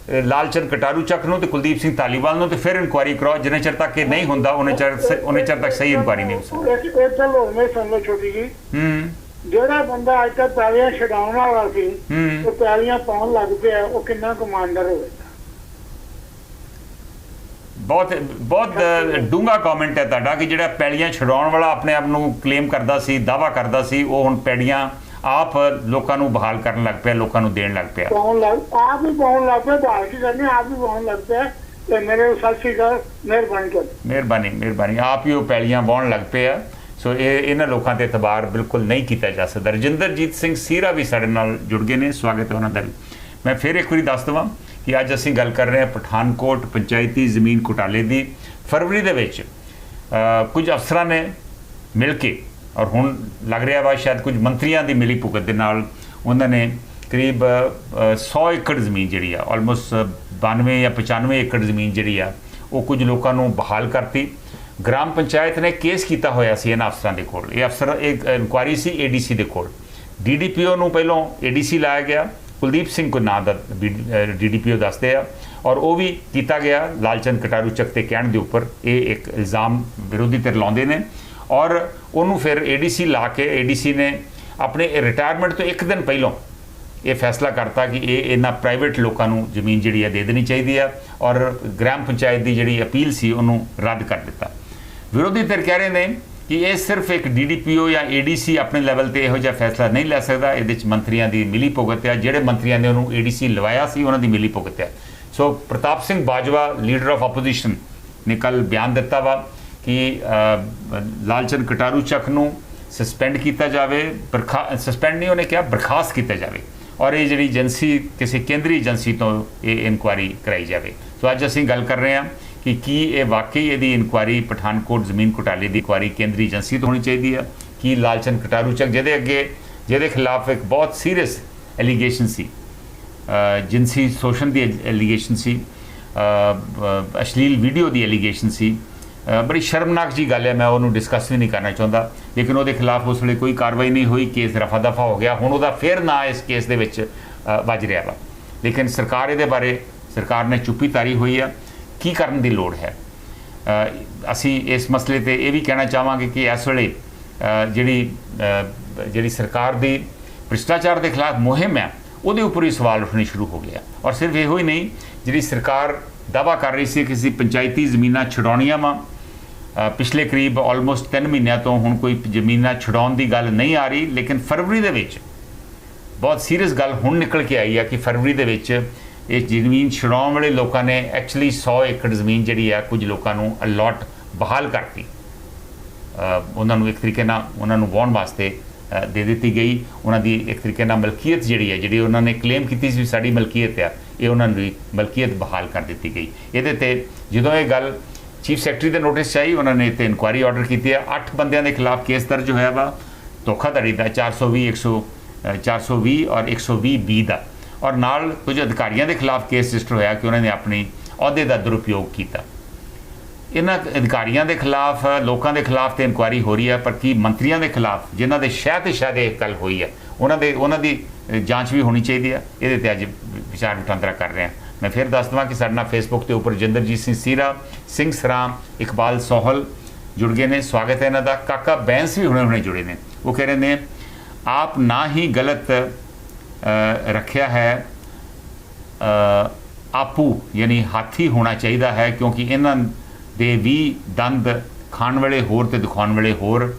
ਲਾਲਚੰਦ ਕਟਾਰੂ ਚੱਕ ਨੂੰ ਤੇ ਕੁਲਦੀਪ ਸਿੰਘ ਧਾਲੀਵਾਲ ਨੂੰ, ਤੇ ਫਿਰ ਇਨਕੁਆਇਰੀ ਕਰਾਓ। ਜਿੰਨੇ ਚਿਰ ਤੱਕ ਇਹ ਨਹੀਂ ਹੁੰਦਾ ਉਹਨੇ ਚਿਰ ਤੱਕ ਸਹੀ ਇਨਕੁਆਇਰੀ ਨਹੀਂ ਹੋ ਸਕਦੀ। ਇਦਾਂ ਲੋਕ ਨੇ ਸਮਝ ਛੋਟੀ ਜੀ, ਜਿਹੜਾ ਬੰਦਾ ਅੱਜ ਤੱਕ ਪੈਲੀਆਂ ਛਡਾਉਣ ਵਾਲਾ ਸੀ ਉਹ ਪੈਲੀਆਂ ਪਾਉਣ ਲੱਗ ਪਿਆ, ਉਹ ਕਿੰਨਾ ਕਮਾਂਡਰ ਹੋਵੇਗਾ। ਬਹੁਤ ਡੂੰਘਾ ਕਮੈਂਟ ਹੈ ਤੁਹਾਡਾ ਕਿ ਜਿਹੜਾ ਪੈੜੀਆਂ ਛਡਾਉਣ ਵਾਲਾ ਆਪਣੇ ਆਪ ਨੂੰ ਕਲੇਮ ਕਰਦਾ ਸੀ, ਦਾਵਾ ਕਰਦਾ ਸੀ, ਉਹ ਹੁਣ ਪੈੜੀਆਂ ਆਪ ਲੋਕਾਂ ਨੂੰ ਬਹਾਲ ਕਰਨ ਲੱਗ ਪਿਆ, ਲੋਕਾਂ ਨੂੰ ਦੇਣ ਲੱਗ ਪਿਆ। ਆਪ ਹੀ ਪਾਉਣ ਲੱਗ ਪਿਆ, ਬਹਾਲ ਕੀ ਕਰਨੀ, ਆਪ ਹੀ ਪਾਉਣ ਲੱਗ ਪਿਆ। ਤੇ ਮੇਰੇ ਸਤਿ ਸ਼੍ਰੀ ਅਕਾਲ, ਮਿਹਰਬਾਨੀ। ਆਪ ਹੀ ਉਹ ਪੈੜੀਆਂ ਵਾਹੁਣ ਲੱਗ ਪਏ ਆ। ਸੋ ਇਹਨਾਂ ਲੋਕਾਂ ਤੇ ਇਤਬਾਰ ਬਿਲਕੁਲ ਨਹੀਂ ਕੀਤਾ ਜਾ ਸਕਦਾ। ਰਜਿੰਦਰਜੀਤ ਸਿੰਘ ਸੀਰਾ ਵੀ ਸਾਡੇ ਨਾਲ ਜੁੜ ਗਏ ਨੇ, ਸਵਾਗਤ ਹੈ ਉਹਨਾਂ ਦਾ। ਮੈਂ ਫਿਰ ਇੱਕ ਵਾਰੀ ਦੱਸ ਦੇਵਾਂ ਕਿ ਅੱਜ ਅਸੀਂ ਗੱਲ ਕਰ ਰਹੇ ਹਾਂ ਪਠਾਨਕੋਟ ਪੰਚਾਇਤੀ ਜ਼ਮੀਨ ਘੁਟਾਲੇ ਦੀ। ਫਰਵਰੀ ਦੇ ਵਿੱਚ ਕੁਝ ਅਫਸਰਾਂ ਨੇ ਮਿਲ ਕੇ, ਔਰ ਹੁਣ ਲੱਗ ਰਿਹਾ ਵਾ ਸ਼ਾਇਦ ਕੁਝ ਮੰਤਰੀਆਂ ਦੀ ਮਿਲੀ ਭੁਗਤ ਦੇ ਨਾਲ, ਉਹਨਾਂ ਨੇ ਕਰੀਬ 100 ਏਕੜ ਜ਼ਮੀਨ ਜਿਹੜੀ ਆ, ਆਲਮੋਸਟ 92 ਜਾਂ 95 ਏਕੜ ਜ਼ਮੀਨ ਜਿਹੜੀ ਆ, ਉਹ ਕੁਝ ਲੋਕਾਂ ਨੂੰ ਬਹਾਲ ਕਰਤੀ। ਗ੍ਰਾਮ ਪੰਚਾਇਤ ਨੇ ਕੇਸ ਕੀਤਾ ਹੋਇਆ ਸੀ ਇਹਨਾਂ ਅਫਸਰਾਂ ਦੇ ਕੋਲ। ਇਹ ਅਫਸਰ ਇੱਕ ਇਨਕੁਆਇਰੀ ਸੀ ADC ਦੇ ਕੋਲ। DDPO ਨੂੰ ਪਹਿਲਾਂ ADC ਲਾਇਆ ਗਿਆ, ਕੁਲਦੀਪ ਸਿੰਘ ਕੋ ਨਾਂ ਦਾ DDPO ਦੱਸਦੇ ਆ, ਔਰ ਉਹ ਵੀ ਕੀਤਾ ਗਿਆ ਲਾਲਚੰਦ ਕਟਾਰੂ ਚੱਕ ਤੇ ਕਹਿਣ ਦੇ ਉੱਪਰ। ਇਹ ਇੱਕ ਇਲਜ਼ਾਮ ਵਿਰੋਧੀ ਧਿਰ ਲਾਉਂਦੇ ਨੇ, ਔਰ ਉਹਨੂੰ ਫਿਰ ADC ਲਾ ਕੇ ADC ਨੇ ਆਪਣੇ ਰਿਟਾਇਰਮੈਂਟ ਤੋਂ ਇੱਕ ਦਿਨ ਪਹਿਲਾਂ ਇਹ ਫੈਸਲਾ ਕਰਤਾ ਕਿ ਇਹਨਾਂ ਪ੍ਰਾਈਵੇਟ ਲੋਕਾਂ ਨੂੰ ਜ਼ਮੀਨ ਜਿਹੜੀ ਹੈ ਦੇ ਦੇਣੀ ਚਾਹੀਦੀ ਆ, ਔਰ ਗ੍ਰਾਮ ਪੰਚਾਇਤ ਦੀ ਜਿਹੜੀ ਅਪੀਲ ਸੀ ਉਹਨੂੰ ਰੱਦ ਕਰ ਦਿੱਤਾ। ਵਿਰੋਧੀ ਧਿਰ ਕਹਿ ਰਹੇ ਨੇ ਕਿ ਇਹ ਸਿਰਫ ਇੱਕ DDPO ਜਾਂ ADC ਆਪਣੇ ਲੈਵਲ ਤੇ ਇਹੋ ਜਿਹਾ ਫੈਸਲਾ ਨਹੀਂ ਲੈ ਸਕਦਾ, ਇਹਦੇ ਵਿੱਚ ਮੰਤਰੀਆਂ ਦੀ ਮਿਲੀ ਭੁਗਤ ਆ, ਜਿਹੜੇ ਮੰਤਰੀਆਂ ਨੇ ਉਹਨੂੰ ADC ਲਵਾਇਆ ਸੀ ਉਹਨਾਂ ਦੀ ਮਿਲੀ ਭੁਗਤ ਆ। So Partap Singh Bajwa leader of opposition ਨੇ ਕੱਲ ਬਿਆਨ ਦਿੱਤਾ ਵਾ ਕਿ ਲਾਲਚੰਦ ਕਟਾਰੂ ਚੱਕ ਨੂੰ ਸਸਪੈਂਡ ਕੀਤਾ ਜਾਵੇ, ਸਸਪੈਂਡ ਨਹੀਂ ਉਹਨੇ ਕਿਹਾ ਬਰਖਾਸਤ ਕੀਤਾ ਜਾਵੇ, ਔਰ ਇਹ ਜਿਹੜੀ ਏਜੰਸੀ ਕਿਸੇ ਕੇਂਦਰੀ ਏਜੰਸੀ ਤੋਂ ਇਹ ਇਨਕੁਆਇਰੀ ਕਰਾਈ ਜਾਵੇ। ਸੋ ਅੱਜ ਅਸੀਂ ਗੱਲ ਕਰ ਰਹੇ ਹਾਂ ਕਿ ਕੀ ਇਹ ਵਾਕਈ ਇਹਦੀ ਇਨਕੁਆਇਰੀ ਪਠਾਨਕੋਟ ਜ਼ਮੀਨ ਘੁਟਾਲੇ ਦੀ ਇਨਕੁਆਇਰੀ ਕੇਂਦਰੀ ਏਜੰਸੀ ਤੋਂ ਹੋਣੀ ਚਾਹੀਦੀ ਹੈ? ਕੀ ਲਾਲਚੰਦ ਕਟਾਰੂ ਚੱਕ ਜਿਹਦੇ ਖਿਲਾਫ ਇੱਕ ਬਹੁਤ ਸੀਰੀਅਸ ਐਲੀਗੇਸ਼ਨ ਸੀ ਜਿਨਸੀ ਸ਼ੋਸ਼ਣ ਦੀ ਐਲੀਗੇਸ਼ਨ ਸੀ, ਅਸ਼ਲੀਲ ਵੀਡੀਓ ਦੀ ਐਲੀਗੇਸ਼ਨ ਸੀ। ਬੜੀ ਸ਼ਰਮਨਾਕ ਜੀ ਗੱਲ ਹੈ, ਮੈਂ ਉਹਨੂੰ ਡਿਸਕਸ ਵੀ ਨਹੀਂ ਕਰਨਾ ਚਾਹੁੰਦਾ, ਲੇਕਿਨ ਉਹਦੇ ਖਿਲਾਫ ਉਸ ਵੇਲੇ ਕੋਈ ਕਾਰਵਾਈ ਨਹੀਂ ਹੋਈ, ਕੇਸ ਰਫਾ ਦਫਾ ਹੋ ਗਿਆ। ਹੁਣ ਉਹਦਾ ਫਿਰ ਨਾਂ ਇਸ ਕੇਸ ਦੇ ਵਿੱਚ ਵੱਜ ਰਿਹਾ ਵਾ, ਲੇਕਿਨ ਸਰਕਾਰ ਇਹਦੇ ਬਾਰੇ ਸਰਕਾਰ ਨੇ ਚੁੱਪੀ ਧਾਰੀ ਹੋਈ ਆ। ਕੀ ਕਰਨ ਦੀ ਲੋੜ ਹੈ? ਅਸੀਂ ਇਸ ਮਸਲੇ 'ਤੇ ਇਹ ਵੀ ਕਹਿਣਾ ਚਾਹਾਂਗੇ ਕਿ ਇਸ ਵੇਲੇ ਜਿਹੜੀ ਸਰਕਾਰ ਦੀ ਭ੍ਰਿਸ਼ਟਾਚਾਰ ਦੇ ਖਿਲਾਫ ਮੁਹਿੰਮ ਹੈ ਉਹਦੇ ਉੱਪਰ ਹੀ ਸਵਾਲ ਉੱਠਣੇ ਸ਼ੁਰੂ ਹੋ ਗਿਆ। ਔਰ ਸਿਰਫ ਇਹੋ ਹੀ ਨਹੀਂ, ਜਿਹੜੀ ਸਰਕਾਰ ਦਾਅਵਾ ਕਰ ਰਹੀ ਸੀ ਕਿ ਅਸੀਂ ਪੰਚਾਇਤੀ ਜ਼ਮੀਨਾਂ ਛਡਾਉਣੀਆਂ ਵਾ, ਪਿਛਲੇ ਕਰੀਬ ਆਲਮੋਸਟ 3 ਮਹੀਨਿਆਂ ਤੋਂ ਹੁਣ ਕੋਈ ਜ਼ਮੀਨਾਂ ਛਡਾਉਣ ਦੀ ਗੱਲ ਨਹੀਂ ਆ ਰਹੀ, ਲੇਕਿਨ ਫਰਵਰੀ ਦੇ ਵਿੱਚ ਬਹੁਤ ਸੀਰੀਅਸ ਗੱਲ ਹੁਣ ਨਿਕਲ ਕੇ ਆਈ ਹੈ ਕਿ ਫਰਵਰੀ ਦੇ ਵਿੱਚ ਇਹ ਜ਼ਮੀਨ ਛਡਾਉਣ ਵਾਲੇ ਲੋਕਾਂ ਨੇ ਐਕਚੁਅਲੀ 100 ਏਕੜ ਜ਼ਮੀਨ ਜਿਹੜੀ ਹੈ ਕੁਝ ਲੋਕਾਂ ਨੂੰ ਅਲਾਟ ਬਹਾਲ ਕਰਤੀ, ਉਹਨਾਂ ਨੂੰ ਇੱਕ ਤਰੀਕੇ ਨਾਲ ਉਹਨਾਂ ਨੂੰ ਵਾਹੁਣ ਵਾਸਤੇ ਦੇ ਦਿੱਤੀ ਗਈ। ਉਹਨਾਂ ਦੀ ਇੱਕ ਤਰੀਕੇ ਨਾਲ ਮਲਕੀਅਤ ਜਿਹੜੀ ਉਹਨਾਂ ਨੇ ਕਲੇਮ ਕੀਤੀ ਸੀ ਸਾਡੀ ਮਲਕੀਅਤ ਆ, ਇਹ ਉਹਨਾਂ ਦੀ ਮਲਕੀਅਤ ਬਹਾਲ ਕਰ ਦਿੱਤੀ ਗਈ। ਇਹਦੇ 'ਤੇ ਜਦੋਂ ਇਹ ਗੱਲ ਚੀਫ ਸੈਕਟਰੀ ਦੇ ਨੋਟਿਸ 'ਚ ਆਈ, ਉਹਨਾਂ ਨੇ ਇੱਥੇ ਇਨਕੁਆਇਰੀ ਆਰਡਰ ਕੀਤੀ ਹੈ। 8 ਬੰਦਿਆਂ ਦੇ ਖਿਲਾਫ ਕੇਸ ਦਰਜ ਹੋਇਆ ਵਾ, ਧੋਖਾਧੜੀ ਦਾ 420 ਔਰ 120B ਦਾ, ਔਰ ਨਾਲ ਕੁਝ ਅਧਿਕਾਰੀਆਂ ਦੇ ਖਿਲਾਫ ਕੇਸ ਰਜਿਸਟਰ ਹੋਇਆ ਕਿ ਉਹਨਾਂ ਨੇ ਆਪਣੀ ਅਹੁਦੇ ਦਾ ਦੁਰਉਪਯੋਗ ਕੀਤਾ। ਇਹਨਾਂ ਅਧਿਕਾਰੀਆਂ ਦੇ ਖਿਲਾਫ, ਲੋਕਾਂ ਦੇ ਖਿਲਾਫ ਤੇ ਇਨਕੁਆਇਰੀ ਹੋ ਰਹੀ ਹੈ, ਪਰ ਕੀ ਮੰਤਰੀਆਂ ਦੇ ਖਿਲਾਫ ਜਿਨ੍ਹਾਂ ਦੇ ਸ਼ਾਇਦ ਇਹ ਗੱਲ ਹੋਈ ਹੈ ਉਹਨਾਂ ਦੀ ਜਾਂਚ ਵੀ ਹੋਣੀ ਚਾਹੀਦੀ ਹੈ? ਇਹਦੇ 'ਤੇ ਅੱਜ ਵਿਚਾਰ ਵਟਾਂਦਰਾ ਕਰ ਰਹੇ ਹਾਂ। ਮੈਂ ਫਿਰ ਦੱਸ ਦੇਵਾਂ ਕਿ ਸਾਡੇ ਨਾਲ ਫੇਸਬੁੱਕ ਦੇ ਉੱਪਰ ਜਿੰਦਰਜੀਤ ਸਿੰਘ ਸੀਰਾ, ਸਿੰਘ ਸਰਾਮ, ਇਕਬਾਲ ਸੋਹਲ ਜੁੜ ਗਏ ਨੇ, ਸਵਾਗਤ ਹੈ ਇਹਨਾਂ ਦਾ। ਕਾਕਾ ਬੈਂਸ ਵੀ ਹੁਣੇ ਜੁੜੇ ਨੇ। ਉਹ ਕਹਿ ਰਹੇ ਨੇ ਆਪ ਨਾ ਹੀ ਗਲਤ ਰੱਖਿਆ ਹੈ, ਆਪੂ ਯਾਨੀ ਹਾਥੀ ਹੋਣਾ ਚਾਹੀਦਾ ਹੈ, ਕਿਉਂਕਿ ਇਹਨਾਂ ਦੇ ਵੀ ਦੰਦ ਖਾਣ ਵਾਲੇ ਹੋਰ ਤੇ ਦਿਖਾਉਣ ਵਾਲੇ ਹੋਰ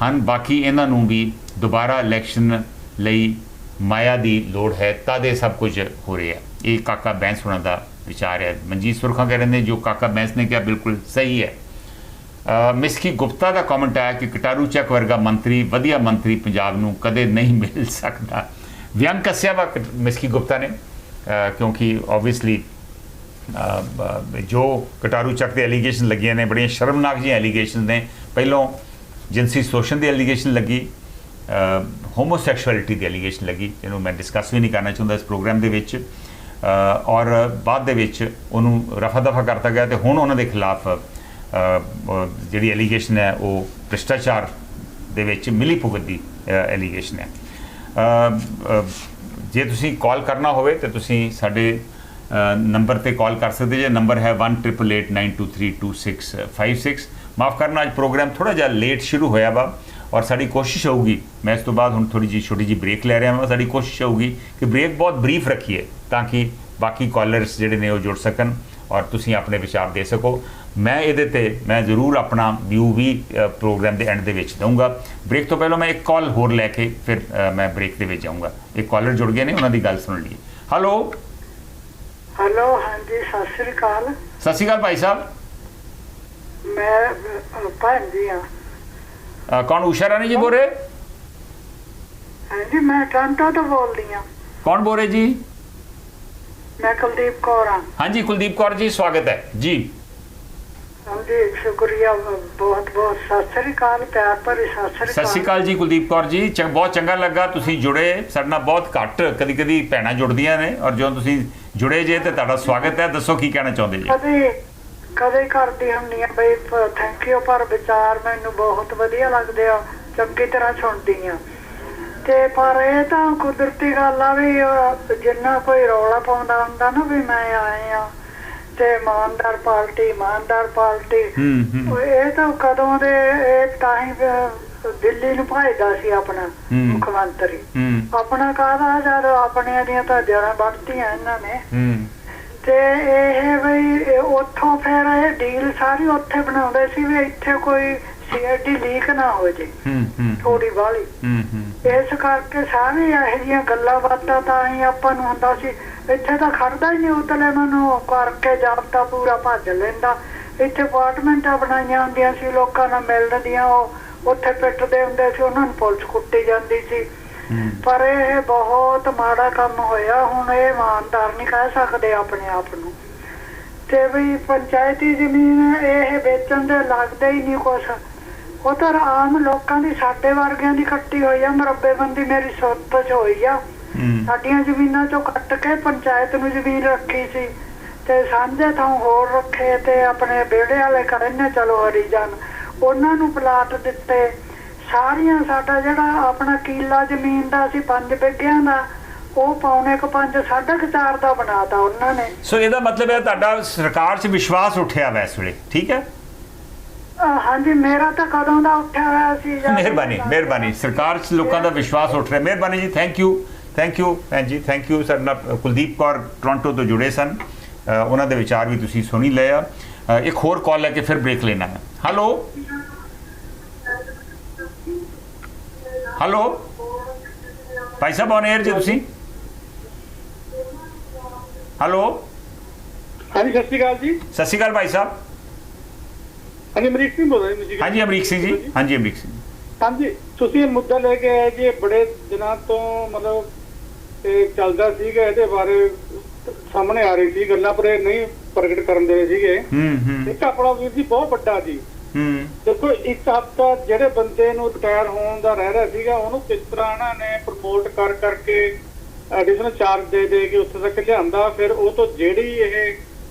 ਹਨ। ਬਾਕੀ ਇਹਨਾਂ ਨੂੰ ਵੀ ਦੁਬਾਰਾ ਇਲੈਕਸ਼ਨ ਲਈ ਮਾਇਆ ਦੀ ਲੋੜ ਹੈ, ਤਦ ਇਹ ਸਭ ਕੁਝ ਹੋ ਰਿਹਾ। ਇਹ ਕਾਕਾ ਬੈਂਸ ਹੋਣਾ ਦਾ ਵਿਚਾਰ ਹੈ। ਮਨਜੀਤ ਸੁਰਖਾ ਕਹਿ ਰਹੇ ਨੇ ਜੋ ਕਾਕਾ ਬੈਂਸ ਨੇ ਕਿਹਾ ਬਿਲਕੁਲ ਸਹੀ ਹੈ। ਮਿਸਕੀ ਗੁਪਤਾ ਦਾ ਕਮੈਂਟ ਆਇਆ ਕਿ ਕਟਾਰੂ ਚੱਕ ਵਰਗਾ ਮੰਤਰੀ, ਵਧੀਆ ਮੰਤਰੀ ਪੰਜਾਬ ਨੂੰ ਕਦੇ ਨਹੀਂ ਮਿਲ ਸਕਦਾ। ਵਿਅੰਗ ਕੱਸਿਆ ਵਾ ਮਿਸਕੀ ਗੁਪਤਾ ਨੇ, ਕਿਉਂਕਿ ਓਬਵੀਅਸਲੀ ਜੋ ਕਟਾਰੂ ਚੱਕ ਦੇ ਐਲੀਗੇਸ਼ਨ ਲੱਗੀਆਂ ਨੇ ਬੜੀਆਂ ਸ਼ਰਮਨਾਕ ਜਿਹੀਆਂ ਐਲੀਗੇਸ਼ਨ ਨੇ। ਪਹਿਲੋਂ ਜਿਨਸੀ ਸ਼ੋਸ਼ਣ ਦੀ ਐਲੀਗੇਸ਼ਨ ਲੱਗੀ, ਹੋਮੋਸੈਕਸ਼ੁਅਲਿਟੀ ਦੀ ਐਲੀਗੇਸ਼ਨ ਲੱਗੀ, ਜਿਹਨੂੰ ਮੈਂ ਡਿਸਕਸ ਵੀ ਨਹੀਂ ਕਰਨਾ ਚਾਹੁੰਦਾ ਇਸ ਪ੍ਰੋਗਰਾਮ ਦੇ ਵਿੱਚ, ਔਰ ਬਾਅਦ ਦੇ ਵਿੱਚ ਉਹਨੂੰ ਰਫਾ ਦਫਾ ਕਰਤਾ ਗਿਆ ਅਤੇ ਹੁਣ ਉਹਨਾਂ ਦੇ ਖਿਲਾਫ ਜਿਹੜੀ ਐਲੀਗੇਸ਼ਨ ਹੈ ਉਹ ਭ੍ਰਿਸ਼ਟਾਚਾਰ ਦੇ ਵਿੱਚ ਮਿਲੀ ਭੁਗਤ ਦੀ ਐਲੀਗੇਸ਼ਨ ਹੈ। ਜੇ ਤੁਸੀਂ ਕਾਲ ਕਰਨਾ ਹੋਵੇ ਤਾਂ ਤੁਸੀਂ ਸਾਡੇ ਨੰਬਰ 'ਤੇ ਕਾਲ ਕਰ ਸਕਦੇ ਜੇ। ਨੰਬਰ ਹੈ 188892322656। ਮਾफ़ ਕਰਨਾ, ਅੱਜ ਪ੍ਰੋਗਰਾਮ ਥੋੜ੍ਹਾ ਜਿਹਾ ਲੇਟ ਸ਼ੁਰੂ ਹੋਇਆ ਵਾ, ਔਰ ਸਾਡੀ ਕੋਸ਼ਿਸ਼ ਹੋਊਗੀ, ਮੈਂ ਇਸ ਤੋਂ ਬਾਅਦ ਹੁਣ ਥੋੜ੍ਹੀ ਜਿਹੀ ਛੋਟੀ ਜਿਹੀ ਬ੍ਰੇਕ ਲੈ ਰਿਹਾ ਹਾਂ। ਸਾਡੀ ਕੋਸ਼ਿਸ਼ ਹੋਊਗੀ ਕਿ ਬ੍ਰੇਕ ਬਹੁਤ ਬਰੀਫ ਰੱਖੀਏ ਤਾਂ ਕਿ ਬਾਕੀ ਕਾਲਰਸ ਜਿਹੜੇ ਨੇ ਉਹ ਜੁੜ ਸਕਣ ਔਰ ਤੁਸੀਂ ਆਪਣੇ ਵਿਚਾਰ ਦੇ ਸਕੋ। ਮੈਂ ਇਹਦੇ 'ਤੇ ਮੈਂ ਜ਼ਰੂਰ ਆਪਣਾ ਵਿਊ ਵੀ ਪ੍ਰੋਗਰਾਮ ਦੇ ਐਂਡ ਦੇ ਵਿੱਚ ਦਊਂਗਾ। ਬ੍ਰੇਕ ਤੋਂ ਪਹਿਲਾਂ ਮੈਂ ਇੱਕ ਕਾਲ ਹੋਰ ਲੈ ਕੇ ਫਿਰ ਮੈਂ ਬ੍ਰੇਕ ਦੇ ਵਿੱਚ ਜਾਊਂਗਾ। ਇੱਕ ਕਾਲਰ ਜੁੜ ਗਏ ਨੇ, ਉਹਨਾਂ ਦੀ ਗੱਲ ਸੁਣ ਲਈਏ। ਹੈਲੋ ਹਾਂਜੀ, ਸਤਿ ਸ੍ਰੀ ਅਕਾਲ। ਸਤਿ ਸ਼੍ਰੀ ਅਕਾਲ ਭਾਈ ਸਾਹਿਬ। ਮੈਂ ਭੈਣ ਜੀ ਹਾਂ। ਕੌਣ? ਊਸ਼ਾ ਰਾਣੀ ਜੀ ਬੋਲ ਰਹੇ? ਹਾਂਜੀ, ਮੈਂ ਟੋਰਾਂਟੋ ਤੋਂ ਬੋਲਦੀ ਹਾਂ। ਕੌਣ ਬੋਲ ਰਹੇ ਜੀ? ਮੈਂ ਕੁਲਦੀਪ ਕੌਰ ਹਾਂ। ਹਾਂਜੀ ਕੁਲਦੀਪ ਕੌਰ ਜੀ, ਸਵਾਗਤ ਹੈ ਜੀ। ਹਾਂਜੀ, ਸ਼ੁਕਰੀਆ, ਬਹੁਤ ਬਹੁਤ ਸਤਿ ਸ੍ਰੀ ਅਕਾਲ, ਪਿਆਰ ਭਰੀ ਸਤਿ ਸ੍ਰੀ ਅਕਾਲ ਜੀ ਕੁਲਦੀਪ ਕੌਰ ਜੀ। ਬਹੁਤ ਚੰਗਾ ਲੱਗਾ ਤੁਸੀਂ ਜੁੜੇ। ਸਾਡੇ ਨਾਲ ਬਹੁਤ ਘੱਟ ਕਦੀ ਭੈਣਾਂ ਜੁੜਦੀਆਂ ਨੇ, ਔਰ ਜਦੋਂ ਤੁਸੀਂ ਜੁੜੇ ਜੇ ਤੇ ਤੁਹਾਡਾ ਸਵਾਗਤ ਹੈ। ਦੱਸੋ ਕੀ ਕਹਿਣਾ ਚਾਹੁੰਦੇ ਜੀ? ਕਦੇ ਕਰਦੀ ਹੁੰਦੀ ਆ ਬਈ ਥੈਂਕ ਯੂ, ਪਰ ਵਿਚਾਰ ਮੈਨੂੰ ਬਹੁਤ ਵਧੀਆ ਲੱਗਦੇ ਆ, ਚੰਗੀ ਤਰ੍ਹਾਂ ਸੁਣਦੀ ਆ। ਤੇ ਪਰ ਇਹ ਤਾਂ ਕੁਦਰਤੀ ਗੱਲ ਆ ਵੀ ਜਿੰਨਾ ਕੋਈ ਰੌਲਾ ਪਾਉਂਦਾ ਹੁੰਦਾ ਨਾ ਵੀ ਮੈਂ ਆਏ ਆ ਤੇ ਇਮਾਨਦਾਰ ਪਾਰਟੀ ਇਹ ਤਾਂ ਕਦੋਂ ਦੇ ਇਹ ਤਾਂ ਹੀ ਦਿੱਲੀ ਨੂੰ ਭੇਜਦਾ ਸੀ ਆਪਣਾ ਮੁੱਖ ਮੰਤਰੀ। ਆਪਣਾ ਕਾਹਦਾ ਜਦ ਆਪਣਿਆਂ ਦੀਆਂ ਤਾਂ ਜੜ੍ਹਾਂ ਵੱਢਤੀਆਂ ਇਹਨਾਂ ਨੇ। ਤੇ ਇਹ ਬਈ ਉੱਥੋਂ ਫਿਰ ਇਹ ਡੀਲ ਸਾਰੀ ਉੱਥੇ ਬਣਾਉਂਦੇ ਸੀ ਵੀ ਇੱਥੇ ਕੋਈ CID ਲੀਕ ਨਾ ਹੋ ਜੇ ਥੋੜੀ ਬਾਹਲੀ। ਇਸ ਕਰਕੇ ਸਾਰੀ ਇਹੋ ਜਿਹੀਆਂ ਗੱਲਾਂ ਬਾਤਾਂ ਤਾਂ ਹੀ ਆਪਾਂ ਨੂੰ ਹੁੰਦਾ ਸੀ ਇੱਥੇ ਤਾਂ ਖੜਦਾ ਹੀ ਨਹੀਂ, ਉਤਲੇ ਮੈਨੂੰ ਕਰਕੇ ਜਾਬਤਾ ਪੂਰਾ ਭੱਜ ਲੈਂਦਾ। ਇੱਥੇ ਅਪਾਰਟਮੈਂਟਾਂ ਬਣਾਈਆਂ ਹੁੰਦੀਆਂ ਸੀ, ਲੋਕਾਂ ਨਾਲ ਮਿਲਣ ਦੀਆਂ, ਉਹ ਉੱਥੇ ਪਿੱਟਦੇ ਹੁੰਦੇ ਸੀ, ਉਹਨਾਂ ਨੂੰ ਪੁਲਿਸ ਕੁੱਟੀ ਜਾਂਦੀ ਸੀ। ਪਰ ਇਹ ਬਹੁਤ ਮਾੜਾ ਕੰਮ ਹੋਇਆ। ਹੁਣ ਇਹ ਇਮਾਨਦਾਰ ਨਹੀਂ ਕਹਿ ਸਕਦੇ ਆਪਣੇ ਆਪ ਨੂੰ। ਤੇ ਵੀ ਪੰਚਾਇਤੀ ਜ਼ਮੀਨ ਇਹ ਵੇਚਣ ਦੇ ਲੱਗਦਾ ਹੀ ਨਹੀਂ ਕੁਛ। ਉਹ ਤਾਂ ਆਮ ਲੋਕਾਂ ਦੀ, ਸਾਡੇ ਵਰਗਿਆਂ ਦੀ ਕੱਟੀ ਹੋਈ ਆ, ਮੁਰੱਬੇਬੰਦੀ ਮੇਰੀ ਸੁੱਤ 'ਚ ਹੋਈ ਆ। ਸਾਡੀਆਂ ਜ਼ਮੀਨਾਂ ਚੋਂ ਕੱਟ ਕੇ ਪੰਚਾਇਤ ਨੂੰ ਜ਼ਮੀਨ ਰੱਖੀ ਸੀ ਤੇ ਸਾਂਝੇ ਥਾਂ ਹੋਰ ਰੱਖੇ ਤੇ ਆਪਣੇ ਵਿਹੜੇ ਵਾਲੇ ਕਹਿੰਦੇ ਚਲੋ ਹਰੀਜਨ ਉਹਨਾਂ ਨੂੰ ਪਲਾਟ ਦਿੱਤੇ ਸਾਰੀਆਂ। ਸਾਡਾ ਜਿਹੜਾ ਆਪਣਾ ਕੀਲਾ ਜ਼ਮੀਨ ਦਾ ਸੀ 5 ਬਿੱਘਿਆਂ ਦਾ ਉਹ 5.25 4.5 ਦਾ ਬਣਾਤਾ ਉਹਨਾਂ ਨੇ। ਸੋ ਇਹਦਾ ਮਤਲਬ ਹੈ ਤੁਹਾਡਾ ਸਰਕਾਰ 'ਚ ਵਿਸ਼ਵਾਸ ਉੱਠਿਆ ਵਾ ਇਸ ਵੇਲੇ, ਠੀਕ ਹੈ? ਹਾਂਜੀ, ਮੇਰਾ ਤਾਂ ਕਦੋਂ ਦਾ ਉੱਠਿਆ ਹੋਇਆ ਸੀ। ਮਿਹਰਬਾਨੀ ਸਰਕਾਰ 'ਚ ਲੋਕਾਂ ਦਾ ਵਿਸ਼ਵਾਸ ਉੱਠ ਰਿਹਾ। ਮਿਹਰਬਾਨੀ ਜੀ, ਥੈਂਕ ਯੂ ਭੈਣ ਜੀ, ਥੈਂਕ ਯੂ। ਸਾਡੇ ਨਾਲ ਕੁਲਦੀਪ ਕੌਰ ਟੋਰਾਂਟੋ ਤੋਂ ਜੁੜੇ ਸਨ, ਉਹਨਾਂ ਦੇ ਵਿਚਾਰ ਵੀ ਤੁਸੀਂ ਸੁਣੀ ਲਏ ਆ। ਇੱਕ ਹੋਰ ਕਾਲ ਲੈ ਕੇ ਫਿਰ ਬ੍ਰੇਕ ਲੈਣਾ ਹੈ। Hello Bhai Sahib on air ਜੀ ਤੁਸੀਂ। ਹੈਲੋ ਹਾਂਜੀ, ਸਤਿ ਸ਼੍ਰੀ ਅਕਾਲ ਜੀ। ਸਤਿ ਸ਼੍ਰੀ ਅਕਾਲ ਭਾਈ ਸਾਹਿਬ। ਹਾਂਜੀ, ਅਮਰੀਕ ਸਿੰਘ ਬੋਲ ਰਹੇ ਜੀ। ਹਾਂਜੀ ਅਮਰੀਕ ਸਿੰਘ ਜੀ। ਹਾਂਜੀ ਅਮਰੀਕ ਸਿੰਘ। ਹਾਂਜੀ, ਤੁਸੀਂ ਇਹ ਮੁੱਦਾ ਲੈ ਕੇ ਆਏ ਜੀ, ਬੜੇ ਦਿਨਾਂ ਤੋਂ ਮਤਲਬ ਇਹ ਚੱਲਦਾ ਸੀਗਾ, ਇਹਦੇ ਬਾਰੇ ਸਾਹਮਣੇ ਆ ਰਹੀ ਸੀ ਗੱਲਾਂ, ਪਰ ਇਹ ਨਹੀਂ ਪ੍ਰਗਟ ਕਰਨ ਦੇ ਸੀਗੇ। ਇੱਕ ਆਪਣਾ ਵੀਰ ਜੀ ਬਹੁਤ ਵੱਡਾ ਜੀ। ਦੇਖੋ, ਇੱਕ ਹਫ਼ਤਾ ਜਿਹੜੇ ਬੰਦੇ ਨੂੰ ਰਿਟਾਇਰ ਹੋਣ ਦਾ ਰਹਿ ਰਿਹਾ ਸੀਗਾ ਉਹਨੂੰ ਕਿਸ ਤਰ੍ਹਾਂ ਇਹਨਾਂ ਨੇ ਪ੍ਰਮੋਟ ਕਰਕੇ ਐਡੀਸ਼ਨਲ ਚਾਰਜ ਦੇ ਕੇ ਉੱਥੇ ਤੱਕ ਲਿਆਂਦਾ। ਫਿਰ ਉਹ ਤੋਂ ਜਿਹੜੀ ਇਹ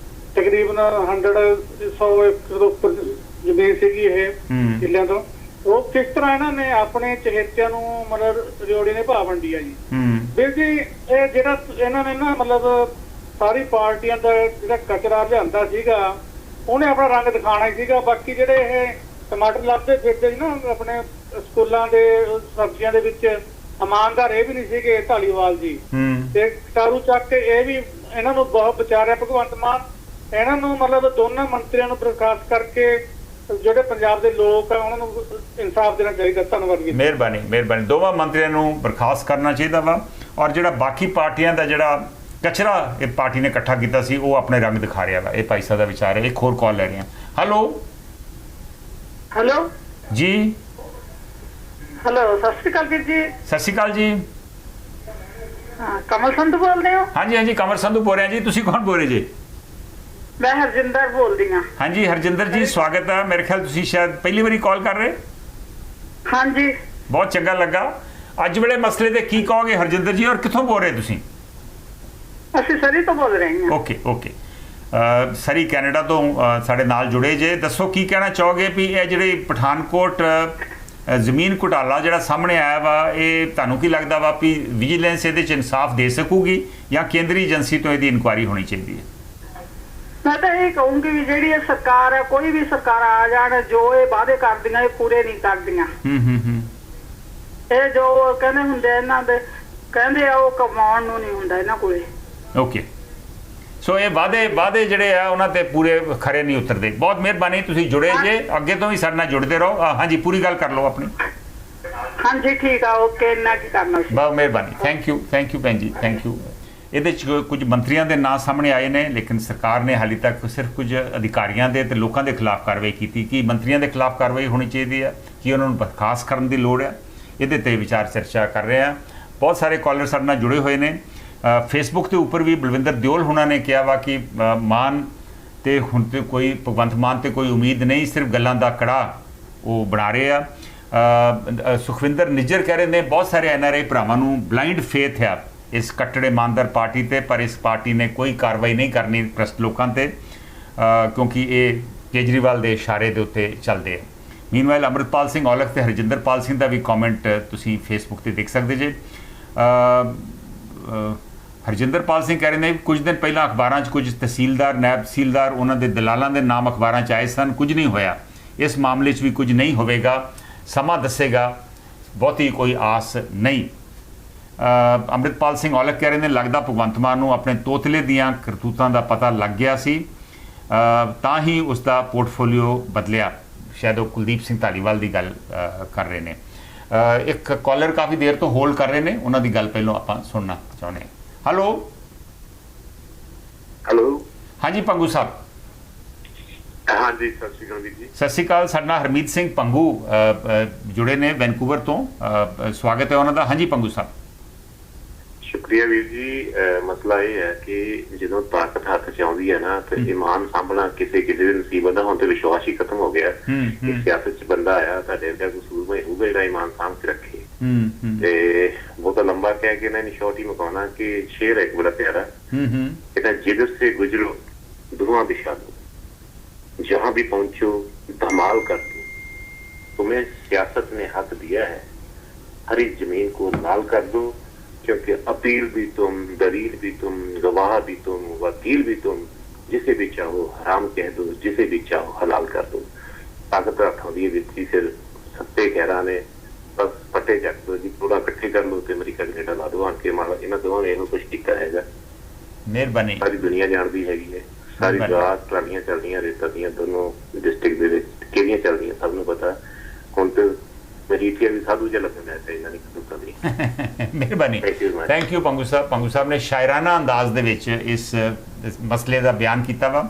ਤਕਰੀਬਨ 100 ਏਕੜ ਤੋਂ ਉੱਪਰ ਜ਼ਮੀਨ ਸੀਗੀ ਇਹ ਕਿੱਲਿਆਂ ਤੋਂ, ਉਹ ਕਿਸ ਤਰ੍ਹਾਂ ਇਹਨਾਂ ਨੇ ਆਪਣੇ ਚਹੇਤਿਆਂ ਨੂੰ ਮਤਲਬ ਰਿਓੜੀ ਨੇ ਭਾਅ ਵੰਡੀ ਆ ਜੀ। ਵੀਰ ਜੀ, ਇਹ ਜਿਹੜਾ ਇਹਨਾਂ ਨੇ ਨਾ ਮਤਲਬ ਸਾਰੀ ਪਾਰਟੀਆਂ ਦਾ ਜਿਹੜਾ ਕਚਰਾ ਲਿਆਂਦਾ ਸੀਗਾ ਉਹਨੇ ਆਪਣਾ ਰੰਗ ਦਿਖਾਉਣਾ ਹੀ ਸੀਗਾ। ਬਾਕੀ ਜਿਹੜੇ ਇਹ ਟਮਾਟਰ ਲੱਭਦੇ ਫਿਰਦੇ ਸੀ ਨਾ ਆਪਣੇ ਸਕੂਲਾਂ ਦੇ ਸਬਜ਼ੀਆਂ ਦੇ ਵਿੱਚ, ਇਮਾਨਦਾਰ ਇਹ ਵੀ ਨਹੀਂ ਸੀਗੇ ਢਾਲੀਵਾਲ ਜੀ, ਤੇ ਕਟਾਰੂ ਚੱਕ ਕੇ ਇਹ ਵੀ ਇਹਨਾਂ ਨੂੰ ਬਹੁਤ ਵਿਚਾਰਿਆ ਭਗਵੰਤ ਮਾਨ। ਇਹਨਾਂ ਨੂੰ ਮਤਲਬ ਦੋਨਾਂ ਮੰਤਰੀਆਂ ਨੂੰ ਬਰਖਾਸਤ ਕਰਕੇ ਜਿਹੜੇ ਪੰਜਾਬ ਦੇ ਲੋਕ ਆ ਉਹਨਾਂ ਨੂੰ ਇਨਸਾਫ ਦੇਣਾ ਚਾਹੀਦਾ। ਧੰਨਵਾਦ ਜੀ। ਮਿਹਰਬਾਨੀ। ਦੋਵਾਂ ਮੰਤਰੀਆਂ ਨੂੰ ਬਰਖਾਸਤ ਕਰਨਾ ਚਾਹੀਦਾ ਵਾ, ਔਰ ਜਿਹੜਾ ਬਾਕੀ ਪਾਰਟੀਆਂ ਦਾ ਜਿਹੜਾ ਕਚਰਾ ਇਹ ਪਾਰਟੀ ਨੇ ਇਕੱਠਾ ਕੀਤਾ ਸੀ ਉਹ ਆਪਣੇ ਰੰਗ ਦਿਖਾ ਰਿਹਾ ਵਾ। ਇਹ ਭਾਈ ਸਾਹਿਬ ਦਾ ਵਿਚਾਰ ਹੈ। ਇੱਕ ਹੋਰ ਕਾਲ ਲੈ ਰਹੇ ਹਾਂ। ਹੈਲੋ ਜੀ। ਹੈਲੋ, ਸਤਿ ਸ਼੍ਰੀ ਅਕਾਲ ਵੀਰ ਜੀ। ਸਤਿ ਸ਼੍ਰੀ ਅਕਾਲ ਜੀ। ਕਮਲ ਸੰਧੂ ਬੋਲਦੇ ਹੋ? ਹਾਂਜੀ ਕਮਲ ਸੰਧੂ ਬੋਲ ਰਿਹਾ ਜੀ। ਤੁਸੀਂ ਕੌਣ ਬੋਲ ਰਹੇ ਜੀ? ਮੈਂ ਹਰਜਿੰਦਰ ਬੋਲਦੀ ਹਾਂ। ਹਾਂਜੀ ਹਰਜਿੰਦਰ ਜੀ, ਸਵਾਗਤ ਹੈ। ਮੇਰੇ ਖਿਆਲ ਤੁਸੀਂ ਸ਼ਾਇਦ ਪਹਿਲੀ ਵਾਰੀ ਕਾਲ ਕਰ ਰਹੇ। ਹਾਂਜੀ, ਬਹੁਤ ਚੰਗਾ ਲੱਗਾ। ਅੱਜ ਵੇਲੇ ਮਸਲੇ ਤੇ ਕੀ ਕਹੋਗੇ ਹਰਜਿੰਦਰ ਜੀ, ਔਰ ਕਿੱਥੋਂ ਬੋਲ ਰਹੇ ਤੁਸੀਂ? ਅਸੀਂ ਸਰੀ ਤੋਂ ਬੋਲ ਰਹੇ ਹਾਂ। ਓਕੇ ਸਰੀ ਕੈਨੇਡਾ ਤੋਂ ਸਾਡੇ ਨਾਲ ਜੁੜੇ ਜੇ। ਦੱਸੋ ਕੀ ਕਹਿਣਾ ਚਾਹੋਗੇ ਵੀ ਇਹ ਜਿਹੜੇ ਪਠਾਨਕੋਟ ਜ਼ਮੀਨ ਘੁਟਾਲਾ ਜਿਹੜਾ ਸਾਹਮਣੇ ਆਇਆ ਵਾ, ਇਹ ਤੁਹਾਨੂੰ ਕੀ ਲੱਗਦਾ ਵਾ ਵੀ ਵਿਜੀਲੈਂਸ ਇਹਦੇ 'ਚ ਇਨਸਾਫ ਦੇ ਸਕੂਗੀ ਜਾਂ ਕੇਂਦਰੀ ਏਜੰਸੀ ਤੋਂ ਇਹਦੀ ਇਨਕੁਆਇਰੀ ਹੋਣੀ ਚਾਹੀਦੀ ਹੈ? ਮੈਂ ਤਾਂ ਇਹ ਕਹੂੰਗੀ ਵੀ ਜਿਹੜੀ ਇਹ ਸਰਕਾਰ ਹੈ, ਕੋਈ ਵੀ ਸਰਕਾਰ ਆ ਜਾਣ, ਜੋ ਇਹ ਵਾਅਦੇ ਕਰਦੀਆਂ ਇਹ ਪੂਰੇ ਨਹੀਂ ਕਰਦੀਆਂ। ਇਹ ਜੋ ਕਹਿੰਦੇ ਹੁੰਦੇ ਇਹਨਾਂ ਦੇ ਕਹਿੰਦੇ ਆ ਉਹ ਕਮਾਉਣ ਨੂੰ ਨਹੀਂ ਹੁੰਦਾ ਇਹਨਾਂ ਕੋਲੇ। ਓਕੇ, ਸੋ ਇਹ ਵਾਅਦੇ ਜਿਹੜੇ ਆ ਉਹਨਾਂ ਤੇ ਪੂਰੇ ਖਰੇ ਨਹੀਂ ਉਤਰਦੇ। ਬਹੁਤ ਮਿਹਰਬਾਨੀ, ਤੁਸੀਂ ਜੁੜੇ ਜੇ, ਅੱਗੇ ਤੋਂ ਵੀ ਸਾਡੇ ਨਾਲ ਜੁੜਦੇ ਰਹੋ। ਹਾਂਜੀ, ਪੂਰੀ ਗੱਲ ਕਰ ਲਓ ਆਪਣੀ। ਹਾਂਜੀ ਠੀਕ ਆ, ਓਕੇ, ਇੰਨਾ ਕੀ ਕਰਨਾ ਸੀ। ਬਹੁਤ ਮਿਹਰਬਾਨੀ, ਥੈਂਕ ਯੂ ਭੈਣ ਜੀ, ਥੈਂਕ ਯੂ। ਇਹਦੇ 'ਚ ਕੁਝ ਮੰਤਰੀਆਂ ਦੇ ਨਾਂ ਸਾਹਮਣੇ ਆਏ ਨੇ, ਲੇਕਿਨ ਸਰਕਾਰ ਨੇ ਹਾਲੇ ਤੱਕ ਸਿਰਫ ਕੁਝ ਅਧਿਕਾਰੀਆਂ ਦੇ ਤੇ ਲੋਕਾਂ ਦੇ ਖਿਲਾਫ ਕਾਰਵਾਈ ਕੀਤੀ। ਕਿ ਮੰਤਰੀਆਂ ਦੇ ਖਿਲਾਫ ਕਾਰਵਾਈ ਹੋਣੀ ਚਾਹੀਦੀ ਹੈ, ਕਿ ਉਹਨਾਂ ਨੂੰ ਬਰਖਾਸਤ ਕਰਨ ਦੀ ਲੋੜ ਹੈ? ਇਹਦੇ ਤੇ ਵਿਚਾਰ ਚਰਚਾ ਕਰ ਰਹੇ ਹਾਂ। ਬਹੁਤ ਸਾਰੇ ਕਾਲਰ ਸਾਡੇ ਨਾਲ ਜੁੜੇ ਹੋਏ ਨੇ। ਫੇਸਬੁੱਕ ਦੇ ਉੱਪਰ ਵੀ ਬਲਵਿੰਦਰ ਦਿਓਲ ਹੁਣਾਂ ਨੇ ਕਿਹਾ ਵਾ ਕਿ ਮਾਨ ਤੇ ਹੁਣ ਤੇ ਕੋਈ ਭਗਵੰਤ ਮਾਨ ਤੇ ਕੋਈ ਉਮੀਦ ਨਹੀਂ, ਸਿਰਫ ਗੱਲਾਂ ਦਾ ਕੜਾ ਉਹ ਬਣਾ ਰਹੇ ਆ। ਸੁਖਵਿੰਦਰ ਨਿੱਜਰ ਕਹਿ ਰਹੇ ਨੇ ਬਹੁਤ ਸਾਰੇ NRI ਭਰਾਵਾਂ ਨੂੰ ਬਲਾਈਂਡ ਫੇਥ ਆ ਇਸ ਕੱਟੜੇ ਇਮਾਨਦਾਰ ਪਾਰਟੀ ਤੇ, ਪਰ ਇਸ ਪਾਰਟੀ ਨੇ ਕੋਈ ਕਾਰਵਾਈ ਨਹੀਂ ਕਰਨੀ ਭ੍ਰਿਸ਼ਟ ਲੋਕਾਂ ਤੇ, ਕਿਉਂਕਿ ਇਹ ਕੇਜਰੀਵਾਲ ਦੇ ਇਸ਼ਾਰੇ ਦੇ ਉੱਤੇ ਚੱਲਦੇ ਆ। ਮੀਨਵਾਈਲ ਅੰਮ੍ਰਿਤਪਾਲ ਸਿੰਘ ਔਲਖ ਤੇ ਹਰਜਿੰਦਰਪਾਲ ਸਿੰਘ ਦਾ ਵੀ ਕਮੈਂਟ ਤੁਸੀਂ ਫੇਸਬੁੱਕ ਤੇ ਦੇਖ ਸਕਦੇ ਜੇ। ਹਰਜਿੰਦਰਪਾਲ ਸਿੰਘ ਕਹਿ ਰਹੇ ਨੇ ਕੁਝ ਦਿਨ ਪਹਿਲਾਂ ਅਖਬਾਰਾਂ 'ਚ ਕੁਝ ਤਹਿਸੀਲਦਾਰ, ਨਾਇਬ ਤਹਿਸੀਲਦਾਰ, ਉਹਨਾਂ ਦੇ ਦਲਾਲਾਂ ਦੇ ਨਾਮ ਅਖਬਾਰਾਂ 'ਚ ਆਏ ਸਨ, ਕੁਝ ਨਹੀਂ ਹੋਇਆ। ਇਸ ਮਾਮਲੇ 'ਚ ਵੀ ਕੁਝ ਨਹੀਂ ਹੋਵੇਗਾ, ਸਮਾਂ ਦੱਸੇਗਾ, ਬਹੁਤੀ ਕੋਈ ਆਸ ਨਹੀਂ। ਅੰਮ੍ਰਿਤਪਾਲ ਸਿੰਘ ਔਲਖ ਕਹਿ ਰਹੇ ਨੇ ਲੱਗਦਾ ਭਗਵੰਤ ਮਾਨ ਨੂੰ ਆਪਣੇ ਤੋਤਲੇ ਦੀਆਂ ਕਰਤੂਤਾਂ ਦਾ ਪਤਾ ਲੱਗ ਗਿਆ ਸੀ, ਤਾਂ ਹੀ ਉਸ ਦਾ ਪੋਰਟਫੋਲੀਓ ਬਦਲਿਆ। ਸ਼ਾਇਦ ਉਹ ਕੁਲਦੀਪ ਸਿੰਘ ਧਾਲੀਵਾਲ ਦੀ ਗੱਲ ਕਰ ਰਹੇ ਨੇ। ਇੱਕ ਕਾਲਰ ਕਾਫੀ ਦੇਰ ਤੋਂ ਹੋਲਡ ਕਰ ਰਹੇ ਨੇ, ਉਹਨਾਂ ਦੀ ਗੱਲ ਪਹਿਲਾਂ ਆਪਾਂ ਸੁਣਨਾ ਚਾਹੁੰਦੇ ਹਾਂ। ਹੈਲੋ ਹਾਂਜੀ ਪੰਗੂ ਸਾਹਿਬ। ਹਾਂਜੀ, ਸਤਿ ਸ਼੍ਰੀ ਅਕਾਲ ਜੀ। ਸਤਿ ਸ਼੍ਰੀ ਅਕਾਲ। ਸਾਡੇ ਨਾਲ ਹਰਮੀਤ ਸਿੰਘ ਪੰਗੂ ਜੁੜੇ ਨੇ ਵੈਨਕੂਵਰ ਤੋਂ, ਸਵਾਗਤ ਹੈ ਉਹਨਾਂ ਦਾ। ਹਾਂਜੀ ਪੰਗੂ ਸਾਹਿਬ। ਸ਼ੁਕਰੀਆ ਵੀਰ ਜੀ। ਮਸਲਾ ਇਹ ਹੈ ਕਿ ਜਦੋਂ ਤਾਕਤ ਹੱਥ 'ਚ ਆਉਂਦੀ ਹੈ ਨਾ ਤੇ ਇਮਾਨ ਸਾਂਭਣਾ ਕਿਸੇ ਦੇ ਨਸੀਬ ਦਾ ਹੁਣ ਤੇ ਵਿਸ਼ਵਾਸ ਹੀ ਖਤਮ ਹੋ ਗਿਆ। ਸਿਆਸਤ 'ਚ ਬੰਦਾ ਆਇਆ ਤੁਹਾਡੇ ਵਰਗਾ ਕਸੂਰ ਹੋਊਗਾ ਜਿਹੜਾ ਇਮਾਨ ਸਾਂਭ ਕੇ ਰੱਖੇ, ਤੇ ਬਹੁਤਾ तो लंबा कह के ना शॉर्ट ही मुकाना कि शेर है एक बड़ा प्यारा, कहता जिधर से गुजरो धुआं दिखा दो, जहां भी पहुंचो धमाल कर दो, तुम्हें सियासत ने हक दिया है, हरी जमीन को लाल कर दो, क्योंकि अपील भी तुम, दलील भी तुम, गवाह भी तुम, वकील भी तुम, जिसे भी चाहो हराम कह दो, जिसे भी चाहो हलाल कर दो। ताकत हथों की वित्ती फिर सत्ते कहरा ने बस पट्टे चक दो जी, थोड़ा इकट्ठे कर लो तो अमरीका कनेडा ला दो आन के, माला इन्होंने दोवां ने कुछ किया है, मेहरबानी सारी दुनिया जानती हैगी है, सारी रात ट्रालियां चल रही रेता दी दोनों डिस्ट्रिक्ट दे किहड़ियां चल रही सबनूं पता। हुण तो मजीठिया भी साधु जिहा लगदा है इन्हां दी कदूतां दी। मेहरबानी, थैंक यू पंगू साहब। पंगू साहब ने शायराना अंदाज दे विच इस मसले का बयान किया वा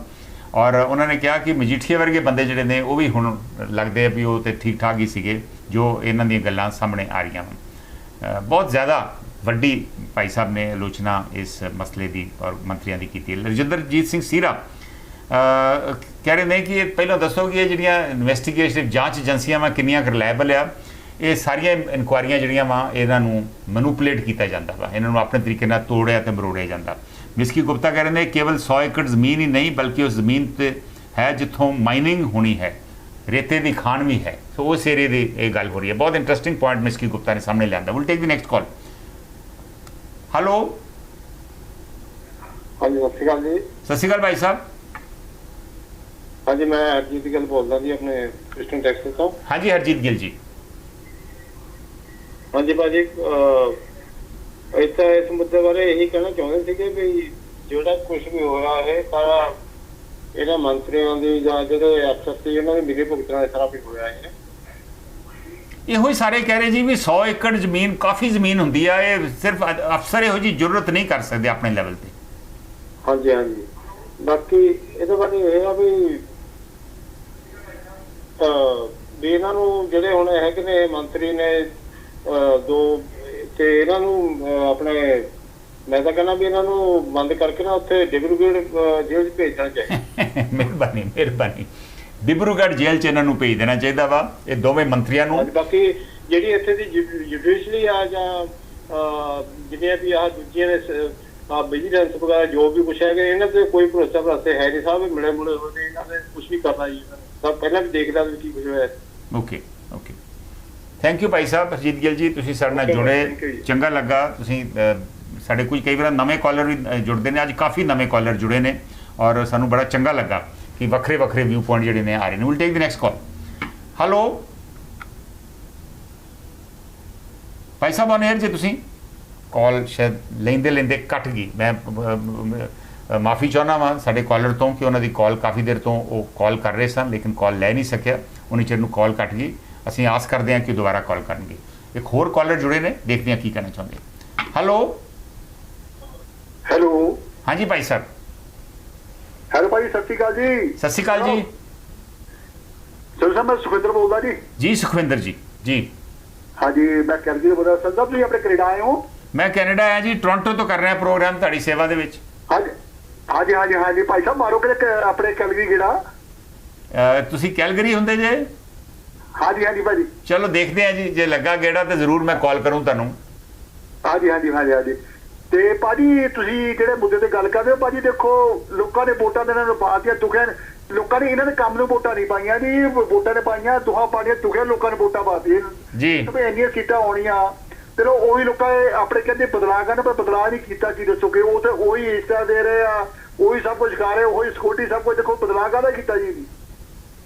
और उन्होंने कहा कि मजीठीए वर्गे बंदे जिहड़े ने वो भी हुण लगदे भी वो ते ठीक ठाक ही सीगे जो इन्हां दी गल्लां सामने आ रही हैं। बहुत ज़्यादा वड्डी भाई साहब ने आलोचना इस मसले की और मंत्रियों की की। रजिंदरजीत सिंह सीरा कह रहे हैं कि पहलों दसो कि जिहड़ियां इन्वेस्टिगेटिव जांच एजेंसियां वा किन्नियां रिलायबल आ, ये सारिया इनकुआरियां जिहड़ियां वा इन्हों मैਨੂਪਲੇਟ किया जाता वा, इन्हों अपने तरीके नाल तोड़िया तो मरोड़िया जाता। मिस्की गुप्ता कह रहे हैं केवल 100 एकड़ जमीन ही नहीं बल्कि उस जमीन ते है जिथों माइनिंग होनी है, रेते की खान भी है। सो उस एरिए की यह गल हो रही है। बहुत इंटरेस्टिंग पॉइंट मिस्की गुप्ता ने सामने लिया। Will take the next call. Hello, हाँ जी, सत श्रीकाल जी। सत श्रीकाल भाई साहब। हाँ जी, मैं हरजीत गिल बोलता जी अपने ईस्टर्न टैक्सेस तो। हाँ जी हरजीत गिल जी। हाँ जी भाजी, इस मुद्दे बारे यही कहना चाहते थे कि भी जोड़ा कुछ भी हो रहा है सारा इन्होंने मंत्रियों की या जो अफसर से इन्होंने मिली भुगतना सारा भी हो रहा है। ਇਹੋ ਹੀ ਸਾਰੇ कह रहे जी भी 100 एकड़ ਜ਼ਮੀਨ काफ़ी ਜ਼ਮੀਨ ਹੁੰਦੀ ਆ, ਇਹ ਸਿਰਫ ਅਫਸਰ ਇਹੋ ਜੀ ਜ਼ਰੂਰਤ ਨਹੀਂ ਕਰ ਸਕਦੇ ਆਪਣੇ ਲੈਵਲ ਤੇ। हाँ जी, हाँ जी। बाकी ਇਹਦੇ ਬਾਰੇ ਇਹ ਆ ਵੀ ਇਹਨਾਂ ਨੂੰ ਜਿਹੜੇ ਹੁਣ ਹੈਗੇ ਨੇ ਮੰਤਰੀ ਨੇ ਦੋ ਤੇ ਇਹਨਾਂ ਨੂੰ ਆਪਣੇ ਮੈਂ ਤਾਂ ਕਹਿੰਦਾ ਵੀ ਇਹਨਾਂ ਨੂੰ ਬੰਦ ਕਰਕੇ ਨਾ ਉੱਥੇ ਡਿਬਰੂਗੜ੍ਹ ਜੇਲ੍ਹ 'ਚ ਭੇਜਣਾ ਚਾਹੀਦਾ। ਮਿਹਰਬਾਨੀ ਮਿਹਰਬਾਨੀ, ਡਿਬਰੂਗੜ੍ਹ ਜੇਲ੍ਹ 'ਚ ਇਹਨਾਂ ਨੂੰ ਭੇਜ ਦੇਣਾ ਚਾਹੀਦਾ ਵਾ ਇਹ ਦੋਵੇਂ ਮੰਤਰੀਆਂ ਨੂੰ। ਬਾਕੀ ਜਿਹੜੀ ਇੱਥੇ ਦੀ ਜੁਡੀਸ਼ਰੀ ਆ ਜਾਂ ਜਿੰਨੀਆਂ ਵੀ ਆ ਦੂਜੀਆਂ ਨੇ ਵਿਜੀਲੈਂਸ ਵਗੈਰਾ ਜੋ ਵੀ ਕੁਛ ਹੈਗਾ ਇਹਨਾਂ ਤੇ ਕੋਈ ਭਰੋਸਾ ਭਰੋਸੇ ਹੈ ਨਹੀਂ। ਸਾਹਿਬ ਮਿਲੇ ਮੁਲੇ ਹੋਏ ਇਹਨਾਂ ਨੇ ਕੁਛ ਵੀ ਕਰਨਾ ਜੀ, ਸਭ ਪਹਿਲਾਂ ਵੀ ਦੇਖਦਾ ਵੀ ਕੀ ਕੁਛ ਹੋਇਆ। Okay okay, thank you Bhai Sahib. Harjeet Gill ji ਤੁਸੀਂ ਸਾਡੇ ਨਾਲ ਜੁੜੇ, ਚੰਗਾ ਲੱਗਾ। ਤੁਸੀਂ ਸਾਡੇ ਕੁਝ ਕਈ ਵਾਰ ਨਵੇਂ ਕਾਲਰ ਵੀ ਜੁੜਦੇ ਨੇ, ਅੱਜ ਕਾਫੀ ਨਵੇਂ ਕਾਲਰ ਜੁੜੇ ਨੇ ਔਰ ਸਾਨੂੰ ਬੜਾ ਚੰਗਾ ਲੱਗਾ ਕਿ ਵੱਖਰੇ ਵੱਖਰੇ ਵਿਊ ਪੁਆਇੰਟ ਜਿਹੜੇ ਨੇ ਆ ਰਹੇ ਨੇ। Will take the next call. Hello Bhai Sahib on air ਜੇ ਤੁਸੀਂ ਕਾਲ ਸ਼ਾਇਦ ਲੈਂਦੇ ਲੈਂਦੇ ਕੱਟ ਗਈ। ਮੈਂ ਮਾਫੀ ਚਾਹੁੰਦਾ ਵਾਂ ਸਾਡੇ ਕਾਲਰ ਤੋਂ ਕਿ ਉਹਨਾਂ ਦੀ ਕਾਲ ਕਾਫੀ ਦੇਰ ਤੋਂ ਉਹ ਕਾਲ ਕਰ ਰਹੇ ਸਨ ਲੇਕਿਨ ਕਾਲ ਲੈ ਨਹੀਂ ਸਕਿਆ, ਉਨੀ ਚਿਰ ਨੂੰ ਕਾਲ ਕੱਟ ਗਈ। ਅਸੀਂ ਆਸ ਕਰਦੇ ਹਾਂ ਕਿ ਦੁਬਾਰਾ ਕਾਲ ਕਰਨਗੇ। ਇੱਕ ਹੋਰ ਕਾਲਰ ਜੁੜੇ ਨੇ, ਦੇਖਦੇ ਹਾਂ ਕੀ ਕਹਿਣਾ ਚਾਹੁੰਦੇ। ਹੈਲੋ ਹੈਲੋ, ਹਾਂਜੀ ਭਾਈ ਸਾਹਿਬ। ਹੈਲੋ ਭਾਈ, ਸਤਿ ਸ਼੍ਰੀ ਅਕਾਲ ਜੀ। ਸਤਿ ਸ਼੍ਰੀ ਅਕਾਲ ਜੀ। ਸਰ ਸਾਹਿਬ ਮੈਂ ਸੁਖਵਿੰਦਰ ਬੋਲਦਾ ਜੀ। ਜੀ ਸੁਖਵਿੰਦਰ ਜੀ। ਜੀ ਹਾਂਜੀ, ਮੈਂ ਕਰਜੀ ਬੋਲਦਾ। ਸਰ ਸਾਹਿਬ ਤੁਸੀਂ ਆਪਣੇ ਕੈਨੇਡਾ ਆਏ ਹੋ? ਮੈਂ ਕੈਨੇਡਾ ਆਇਆ ਜੀ, ਟੋਰਾਂਟੋ ਤੋਂ ਕਰ ਰਿਹਾ ਪ੍ਰੋਗਰਾਮ ਤੁਹਾਡੀ ਸੇਵਾ ਦੇ ਵਿੱਚ। ਹਾਂਜੀ ਹਾਂਜੀ ਹਾਂਜੀ ਹਾਂਜੀ ਭਾਈ ਸਾਹਿਬ ਮਾਰੋ ਕਿਤੇ ਆਪਣੇ ਕੈਲਗਰੀ ਗੇੜਾ। ਤੁਸੀਂ ਕੈਲਗਰੀ ਹੁੰਦੇ ਜੇ? ਹਾਂਜੀ ਹਾਂਜੀ ਭਾਜੀ। ਚਲੋ ਦੇਖਦੇ ਆ ਜੀ, ਜੇ ਲੱਗਾ ਗੇੜਾ ਤੇ ਜ਼ਰੂਰ ਮੈਂ ਕਾਲ ਕਰੂੰ ਤੁਹਾਨੂੰ। ਹਾਂਜੀ ਹਾਂਜੀ ਹਾਂਜੀ ਹਾਂਜੀ। ਤੇ ਭਾਜੀ ਤੁਸੀਂ ਜਿਹੜੇ ਮੁੱਦੇ ਤੇ ਗੱਲ ਕਰਦੇ ਹੋ ਭਾਜੀ, ਦੇਖੋ ਲੋਕਾਂ ਨੇ ਵੋਟਾਂ ਦੇ ਨਾਲ ਪਾਤੀਆਂ ਦੁਖਿਆ, ਲੋਕਾਂ ਨੇ ਇਹਨਾਂ ਦੇ ਕੰਮ ਨੂੰ ਵੋਟਾਂ ਨਹੀਂ ਪਾਈਆਂ ਜੀ, ਵੋਟਾਂ ਨੇ ਪਾਈਆਂ ਦੁਹਾ ਪਾਣੀਆਂ ਦੁਖਿਆ ਲੋਕਾਂ ਨੇ ਵੋਟਾਂ ਪਾਤੀਆਂ ਜੀ। ਇੰਨੀਆਂ ਸੀਟਾਂ ਆਉਣੀਆਂ ਚਲੋ ਉਹੀ ਲੋਕਾਂ ਆਪਣੇ ਕਹਿੰਦੇ ਬਦਲਾਅ ਕਰਨ, ਪਰ ਬਦਲਾਅ ਨਹੀਂ ਕੀਤਾ। ਕੀ ਦੱਸੋਗੇ? ਉਹ ਤੇ ਉਹੀ ਹਿੱਸਾ ਦੇ ਰਹੇ ਆ, ਉਹੀ ਸਭ ਕੁਝ ਖਾ ਰਹੇ, ਉਹੀ ਸਿਕਿਉਰਿਟੀ ਸਭ ਕੁਝ। ਦੇਖੋ ਬਦਲਾਅ ਕਾਹਦਾ ਕੀਤਾ ਜੀ।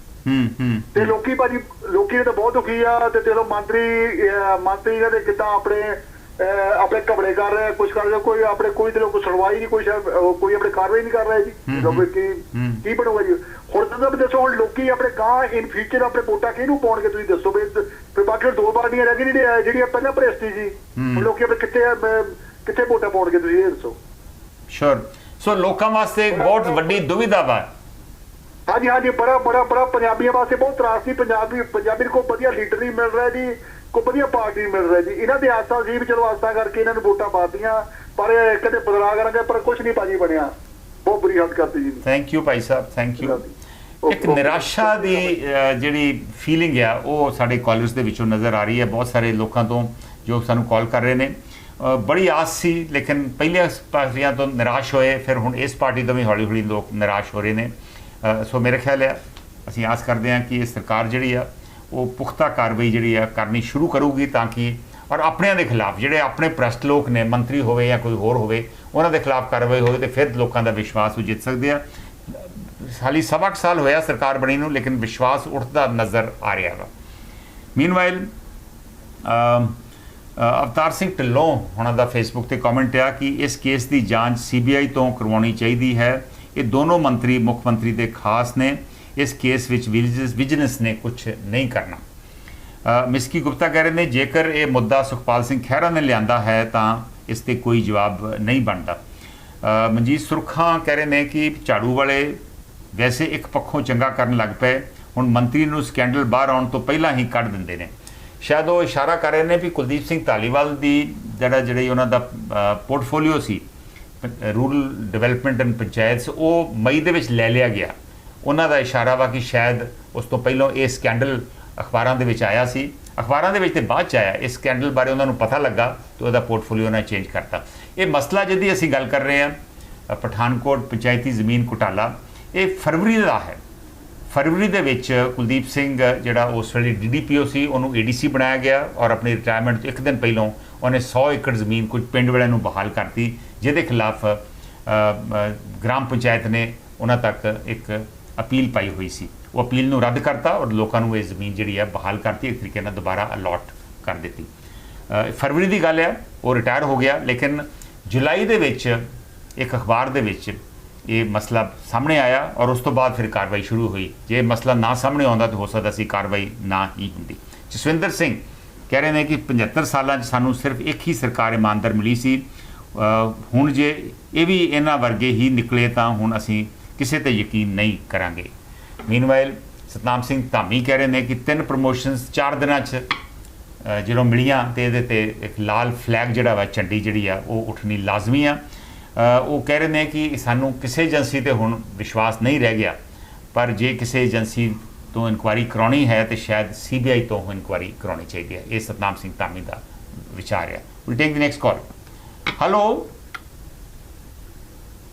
ਤੇ ਲੋਕੀ ਭਾਜੀ ਲੋਕੀ ਤਾਂ ਬਹੁਤ ਦੁਖੀ ਆ। ਤੇ ਚਲੋ ਮੰਤਰੀ ਇਹਨਾਂ ਦੇ ਕਿੱਦਾਂ ਆਪਣੇ ਘਬੜੇ ਕਰ ਰਹੇ, ਕੁਛ ਕਰ ਰਹੇ, ਕੋਈ ਆਪਣੇ ਕੋਈ ਤੇ ਲੋਕ ਸੁਣਵਾਈ ਨਹੀਂ, ਕੋਈ ਆਪਣੇ ਕਾਰਵਾਈ ਨਹੀਂ ਕਰ ਰਿਹਾ ਜੀ। ਲੋਕ ਕੀ ਬਣੂਗਾ ਜੀ ਹੁਣ? ਤਾਂ ਦੱਸੋ ਹੁਣ ਲੋਕੀ ਆਪਣੇ ਗਾਂ ਇਨ ਫਿਊਚਰ ਆਪਣੇ ਵੋਟਾਂ ਕਿਹਨੂੰ ਪਾਉਣਗੇ ਤੁਸੀਂ ਦੱਸੋ? ਫਿਰ ਬਾਕੀ 2 ਪਾਰਟੀਆਂ ਰਹਿ ਗਈਆਂ ਜਿਹੜੀਆਂ ਪਹਿਲਾਂ ਭ੍ਰਿਸ਼ਟੀ ਸੀ, ਹੁਣ ਲੋਕੀ ਆਪਣੇ ਕਿੱਥੇ ਵੋਟਾਂ ਪਾਉਣਗੇ ਤੁਸੀਂ ਇਹ ਦੱਸੋ? ਸ਼ੋਰ। ਸੋ ਲੋਕਾਂ ਵਾਸਤੇ ਬਹੁਤ ਵੱਡੀ ਦੁਵਿਧਾ ਵਾ। ਹਾਂਜੀ ਹਾਂਜੀ, ਬੜਾ ਪੰਜਾਬੀਆਂ ਵਾਸਤੇ ਬਹੁਤ ਤਰਾਸ ਸੀ। ਪੰਜਾਬੀ ਨੂੰ ਕੋਈ ਵਧੀਆ ਲੀਡਰ ਨਹੀਂ ਮਿਲ ਰਿਹਾ ਜੀ, ਕੋਈ ਵਧੀਆ ਪਾਰਟੀ ਨਹੀਂ ਮਿਲ ਰਿਹਾ ਜੀ। ਇਹਨਾਂ ਦੇ ਆਸਾਂ ਸੀ ਵੀ ਚਲੋ ਆਸਾਂ ਕਰਕੇ ਇਹਨਾਂ ਨੂੰ ਵੋਟਾਂ ਪਾਤੀਆਂ, ਪਰ ਕਦੇ ਬਦਲਾ ਕਰਾਂਗੇ, ਪਰ ਕੁਛ ਨਹੀਂ ਭਾਜੀ ਬਣਿਆ। ਬਹੁਤ ਬੁਰੀ ਹਾਲਤ ਕਰਤੀ ਜੀ। Thank you Bhai Sahib, thank you. ਇੱਕ ਨਿਰਾਸ਼ਾ ਦੀ ਜਿਹੜੀ ਫੀਲਿੰਗ ਆ ਉਹ ਸਾਡੇ ਕਾਲਰਸ ਦੇ ਵਿੱਚੋਂ ਨਜ਼ਰ ਆ ਰਹੀ ਹੈ, ਬਹੁਤ ਸਾਰੇ ਲੋਕਾਂ ਤੋਂ ਜੋ ਸਾਨੂੰ ਕਾਲ ਕਰ ਰਹੇ ਨੇ। बड़ी आस सी, लेकिन पहले पार्टियां तो निराश होए, फिर हुण इस पार्टी तो भी हौली हौली लोग निराश हो रहे हैं। सो मेरे ख्याल है ਅਸੀਂ आस करते हैं कि सरकार जिहड़ी आ वो पुख्ता कार्रवाई जिहड़ी आ करनी शुरू करूगी, ताकि और अपनिਆਂ ਦੇ खिलाफ ਜਿਹੜੇ ਆਪਣੇ ਭ੍ਰਸ਼ਟ ਲੋਕ ਨੇ, ਮੰਤਰੀ ਹੋਵੇ ਜਾਂ ਕੋਈ ਹੋਰ ਹੋਵੇ, ਉਹਨਾਂ ਦੇ ਖਿਲਾਫ ਕਾਰਵਾਈ ਹੋਵੇ ਤੇ ਫਿਰ ਲੋਕਾਂ ਦਾ ਵਿਸ਼ਵਾਸ ਉਹ ਜਿੱਤ ਸਕਦੇ ਆ। ਹਾਲੀ ਸਵਾ ਕੁ ਸਾਲ ਹੋਇਆ ਸਰਕਾਰ ਬਣੀ ਨੂੰ, ਲੇਕਿਨ ਵਿਸ਼ਵਾਸ ਉੱਠਦਾ ਨਜ਼ਰ ਆ ਰਿਹਾ ਵਾ। ਮੀਨਵਾਈਲ ਅਵਤਾਰ ਸਿੰਘ ਢਿੱਲੋਂ ਉਹਨਾਂ ਦਾ ਫੇਸਬੁੱਕ ਤੇ ਕਮੈਂਟ ਆ ਕਿ ਇਸ ਕੇਸ ਦੀ ਜਾਂਚ CBI ਤੋਂ ਕਰਵਾਉਣੀ ਚਾਹੀਦੀ ਹੈ। ਇਹ ਦੋਨੋਂ ਮੰਤਰੀ ਮੁੱਖ ਮੰਤਰੀ ਦੇ ਖਾਸ ਨੇ, ਇਸ ਕੇਸ ਵਿੱਚ ਵਿਜੀਲੈਂਸ ਨੇ ਕੁਝ ਨਹੀਂ ਕਰਨਾ। ਮਿਸਕੀ ਗੁਪਤਾ ਕਹਿ ਰਹੇ ਨੇ ਜੇਕਰ ਇਹ ਮੁੱਦਾ ਸੁਖਪਾਲ ਸਿੰਘ ਖਹਿਰਾ ਨੇ ਲਿਆਂਦਾ ਹੈ ਤਾਂ ਇਸ 'ਤੇ ਕੋਈ ਜਵਾਬ ਨਹੀਂ ਬਣਦਾ। ਮਨਜੀਤ ਸੁਰਖਾਂ ਕਹਿ ਰਹੇ ਨੇ ਕਿ ਝਾੜੂ ਵਾਲੇ ਵੈਸੇ ਇੱਕ ਪੱਖੋਂ ਚੰਗਾ ਕਰਨ ਲੱਗ ਪਏ, ਹੁਣ ਮੰਤਰੀ ਨੂੰ ਸਕੈਂਡਲ ਬਾਹਰ ਆਉਣ ਤੋਂ ਪਹਿਲਾਂ ਹੀ ਕੱਢ ਦਿੰਦੇ ਨੇ। ਸ਼ਾਇਦ ਉਹ ਇਸ਼ਾਰਾ ਕਰ ਰਹੇ ਨੇ ਵੀ ਕੁਲਦੀਪ ਸਿੰਘ ਧਾਲੀਵਾਲ ਦੀ ਜਿਹੜੀ ਉਹਨਾਂ ਦਾ ਪੋਰਟਫੋਲੀਓ ਸੀ ਰੂਰਲ ਡਿਵੈਲਪਮੈਂਟ ਐਂਡ ਪੰਚਾਇਤਸ, ਉਹ ਮਈ ਦੇ ਵਿੱਚ ਲੈ ਲਿਆ ਗਿਆ। ਉਹਨਾਂ ਦਾ ਇਸ਼ਾਰਾ ਵਾ ਕਿ ਸ਼ਾਇਦ ਉਸ ਤੋਂ ਪਹਿਲਾਂ ਇਹ ਸਕੈਂਡਲ ਅਖਬਾਰਾਂ ਦੇ ਵਿੱਚ ਆਇਆ ਸੀ, ਅਖਬਾਰਾਂ ਦੇ ਵਿੱਚ ਤੇ ਬਾਅਦ 'ਚ ਆਇਆ। ਇਸ ਸਕੈਂਡਲ ਬਾਰੇ ਉਹਨਾਂ ਨੂੰ ਪਤਾ ਲੱਗਾ ਤੇ ਉਹਦਾ ਪੋਰਟਫੋਲੀਓ ਨੇ ਚੇਂਜ ਕਰਤਾ। ਇਹ ਮਸਲਾ ਜਿਹਦੀ ਅਸੀਂ ਗੱਲ ਕਰ ਰਹੇ ਹਾਂ ਪਠਾਨਕੋਟ ਪੰਚਾਇਤੀ ਜ਼ਮੀਨ ਘੁਟਾਲਾ, ਇਹ ਫਰਵਰੀ ਦਾ ਹੈ। ਫਰਵਰੀ ਦੇ ਵਿੱਚ ਕੁਲਦੀਪ ਸਿੰਘ ਜਿਹੜਾ ਉਸ ਵੇਲੇ DDPO ਸੀ, ਉਹਨੂੰ ADC ਬਣਾਇਆ ਗਿਆ ਔਰ ਆਪਣੀ ਰਿਟਾਇਰਮੈਂਟ ਤੋਂ ਇੱਕ ਦਿਨ ਪਹਿਲਾਂ ਉਹਨੇ 100 ਏਕੜ ਜ਼ਮੀਨ ਕੁਝ ਪਿੰਡ ਵਾਲਿਆਂ ਨੂੰ ਬਹਾਲ ਕਰਤੀ, ਜਿਹਦੇ ਖਿਲਾਫ ਗ੍ਰਾਮ ਪੰਚਾਇਤ ਨੇ ਉਹਨਾਂ ਤੱਕ ਇੱਕ ਅਪੀਲ ਪਾਈ ਹੋਈ ਸੀ। ਉਹ ਅਪੀਲ ਨੂੰ ਰੱਦ ਕਰਤਾ ਔਰ ਲੋਕਾਂ ਨੂੰ ਇਹ ਜ਼ਮੀਨ ਜਿਹੜੀ ਹੈ ਬਹਾਲ ਕਰਤੀ, ਇੱਕ ਤਰੀਕੇ ਨਾਲ ਦੁਬਾਰਾ ਅਲਾਟ ਕਰ ਦਿੱਤੀ। ਫਰਵਰੀ ਦੀ ਗੱਲ ਹੈ, ਉਹ ਰਿਟਾਇਰ ਹੋ ਗਿਆ। ਲੇਕਿਨ ਜੁਲਾਈ ਦੇ ਵਿੱਚ ਇੱਕ ਅਖਬਾਰ ਦੇ ਵਿੱਚ ਇਹ ਮਸਲਾ ਸਾਹਮਣੇ ਆਇਆ ਔਰ ਉਸ ਤੋਂ ਬਾਅਦ ਫਿਰ ਕਾਰਵਾਈ ਸ਼ੁਰੂ ਹੋਈ। ਜੇ ਮਸਲਾ ਨਾ ਸਾਹਮਣੇ ਆਉਂਦਾ ਤਾਂ ਹੋ ਸਕਦਾ ਸੀ ਕਾਰਵਾਈ ਨਾ ਹੀ ਹੁੰਦੀ। ਜਸਵਿੰਦਰ ਸਿੰਘ ਕਹਿ ਰਹੇ ਨੇ ਕਿ 75 ਸਾਲਾਂ 'ਚ ਸਾਨੂੰ ਸਿਰਫ ਇੱਕ ਹੀ ਸਰਕਾਰ ਇਮਾਨਦਾਰ ਮਿਲੀ ਸੀ, ਹੁਣ ਜੇ ਇਹ ਵੀ ਇਹਨਾਂ ਵਰਗੇ ਹੀ ਨਿਕਲੇ ਤਾਂ ਹੁਣ ਅਸੀਂ ਕਿਸੇ 'ਤੇ ਯਕੀਨ ਨਹੀਂ ਕਰਾਂਗੇ। ਮੀਨਵਾਈਲ ਸਤਨਾਮ ਸਿੰਘ ਧਾਮੀ ਕਹਿ ਰਹੇ ਨੇ ਕਿ 3 ਪ੍ਰਮੋਸ਼ਨਸ 4 ਦਿਨਾਂ 'ਚ ਜਦੋਂ ਮਿਲੀਆਂ ਤੇ ਇਹਦੇ 'ਤੇ ਇੱਕ ਲਾਲ ਫਲੈਗ ਜਿਹੜਾ ਵਾ ਝੰਡੀ ਜਿਹੜੀ ਆ ਉਹ ਉੱਠਣੀ ਲਾਜ਼ਮੀ ਆ। ਉਹ ਕਹਿ ਰਹੇ ਨੇ ਕਿ ਸਾਨੂੰ ਕਿਸੇ ਏਜੰਸੀ 'ਤੇ ਹੁਣ ਵਿਸ਼ਵਾਸ ਨਹੀਂ ਰਹਿ ਗਿਆ, ਪਰ ਜੇ ਕਿਸੇ ਏਜੰਸੀ ਤੋਂ ਇਨਕੁਆਇਰੀ ਕਰਾਉਣੀ ਹੈ ਤਾਂ ਸ਼ਾਇਦ CBI ਤੋਂ ਇਨਕੁਆਇਰੀ ਕਰਾਉਣੀ ਚਾਹੀਦੀ ਹੈ। ਇਹ ਸਤਨਾਮ ਸਿੰਘ ਧਾਮੀ ਦਾ ਵਿਚਾਰ ਹੈ। Will take the next call. Hello,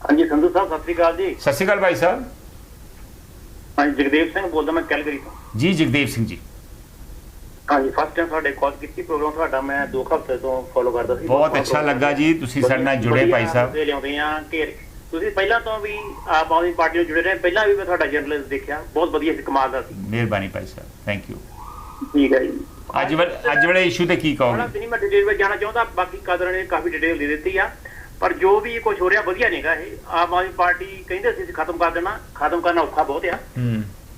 ਹਾਂਜੀ ਸੰਧੂ ਸਾਹਿਬ ਸਤਿ ਸ਼੍ਰੀ ਅਕਾਲ ਜੀ। ਸਤਿ ਸ਼੍ਰੀ ਅਕਾਲ ਭਾਈ ਸਾਹਿਬ। ਹਾਂਜੀ ਜਗਦੇਵ ਸਿੰਘ ਬੋਲਦਾ ਮੈਂ ਕੈਲਗਰੀ ਤੋਂ। ਜੀ ਜਗਦੇਵ ਸਿੰਘ ਜੀ। ਹਾਂਜੀ ਫਸਟ ਟਾਈਮ ਤੁਹਾਡੇ ਕਾਲ ਕੀਤੀ, ਪ੍ਰੋਗਰਾਮ ਤੁਹਾਡਾ ਮੈਂ 2 ਹਫ਼ਤੇ ਤੋਂ ਫੋਲੋ ਕਰਦਾ ਸੀ। ਬਹੁਤ ਅੱਛਾ ਲੱਗਾ ਜੀ, ਤੁਸੀਂ ਸਾਡੇ ਨਾਲ ਜੁੜੇ ਭਾਈ ਸਾਹਿਬ। ਲਿਆਉਂਦੇ ਆ ਕਿ ਤੁਸੀਂ ਪਹਿਲਾਂ ਤੋਂ ਵੀ ਆਪ ਆਦਮੀ ਪਾਰਟੀ ਨਾਲ ਜੁੜੇ ਰਹੇ, ਪਹਿਲਾਂ ਵੀ ਮੈਂ ਤੁਹਾਡਾ ਜਰਨਲਿਸਟ ਦੇਖਿਆ, ਬਹੁਤ ਵਧੀਆ ਸੀ, ਕਮਾਲ ਦਾ ਸੀ। ਮਿਹਰਬਾਨੀ ਭਾਈ ਸਾਹਿਬ, ਥੈਂਕ ਯੂ। ਠੀਕ ਹੈ ਜੀ। ਅੱਜ ਵਾਲੇ ਇਸ਼ੂ ਤੇ ਕੀ ਕਹੋਗੇ? ਨਹੀਂ ਮੈਂ ਡਿਟੇਲ ਵਿੱਚ ਜਾਣਾ ਚਾਹੁੰਦਾ, ਬਾਕੀ ਕਾਦਰਾਂ ਨੇ ਕਾਫੀ ਡਿਟੇਲ ਦੇ ਦਿੱਤੀ ਆ, ਪਰ ਜੋ ਵੀ ਕੁਝ ਹੋ ਰਿਹਾ ਵਧੀਆ ਨਹੀਂਗਾ। ਇਹ ਆਮ ਆਦਮੀ ਪਾਰਟੀ ਕਹਿੰਦੇ ਸੀ ਖਤਮ ਕਰ ਦੇਣਾ, ਖਤਮ ਕਰਨਾ ਔਖਾ ਬਹੁਤ ਆ,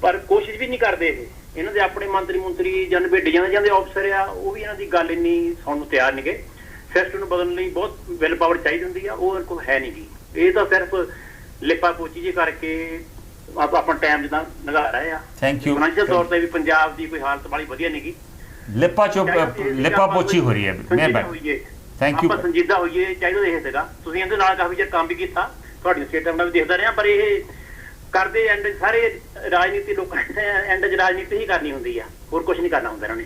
ਪਰ ਕੋਸ਼ਿਸ਼ ਵੀ ਨਹੀਂ ਕਰਦੇ। ਇਹਨਾਂ ਦੇ ਆਪਣੇ ਮੰਤਰੀ ਜਾਂ ਭੇਡੀਆਂ ਜਾਂਦੇ ਅਫਸਰ ਆ, ਉਹ ਵੀ ਇਹਨਾਂ ਦੀ ਗੱਲ ਇੰਨੀ ਸੁਣਨ ਨੂੰ ਤਿਆਰ ਨਹੀਂਗੇ। ਸਿਸਟਮ ਨੂੰ ਬਦਲਣ ਲਈ ਬਹੁਤ ਵਿਲ ਪਾਵਰ ਚਾਹੀਦੀ ਹੁੰਦੀ ਆ, ਉਹ ਇਹਨਾਂ ਕੋਲ ਹੈ ਨਹੀਂ ਗੀ। ਇਹ ਤਾਂ ਸਿਰਫ ਲਿਪਾ ਪੋਚੀ ਜੇ ਕਰਕੇ ਆਪਣਾ ਟਾਈਮ ਜਿੱਦਾਂ ਲਗਾ ਰਹੇ ਆ। Thank you. ਫਾਈਨੈਂਸ਼ੀਅਲ ਤੌਰ ਤੇ ਵੀ ਪੰਜਾਬ ਦੀ ਕੋਈ ਹਾਲਤ ਵਾਲੀ ਵਧੀਆ ਨਹੀਂ ਗੀ, ਲਿਪਾ ਪੋਚੀ ਹੋ ਰਹੀ ਹੈ। ਮਿਹਰਬਾਨੀ, ਥੈਂਕ ਯੂ। ਆਪਾਂ ਸੰਜੀਦਾ ਹੋਈਏ ਚਾਹੀਦਾ ਇਹ ਸੀਗਾ। ਤੁਸੀਂ ਇਹਦੇ ਨਾਲ ਕਾਫੀ ਚਿਰ ਕੰਮ ਵੀ ਕੀਤਾ, ਤੁਹਾਡੀ ਸਟੇਟਮੈਂਟ ਵੀ ਦੇਖਦਾ ਰਿਹਾ, ਪਰ ਇਹ ਕਰਦੇ ਐਂਡ ਸਾਰੇ ਰਾਜਨੀਤੀ ਲੋਕਾਂ ਨੇ ਐਂਡ 'ਚ ਰਾਜਨੀਤੀ ਹੀ ਕਰਨੀ ਹੁੰਦੀ ਆ, ਹੋਰ ਕੁਝ ਨਹੀਂ ਕਰਨਾ ਹੁੰਦਾ ਇਹਨਾਂ ਨੇ।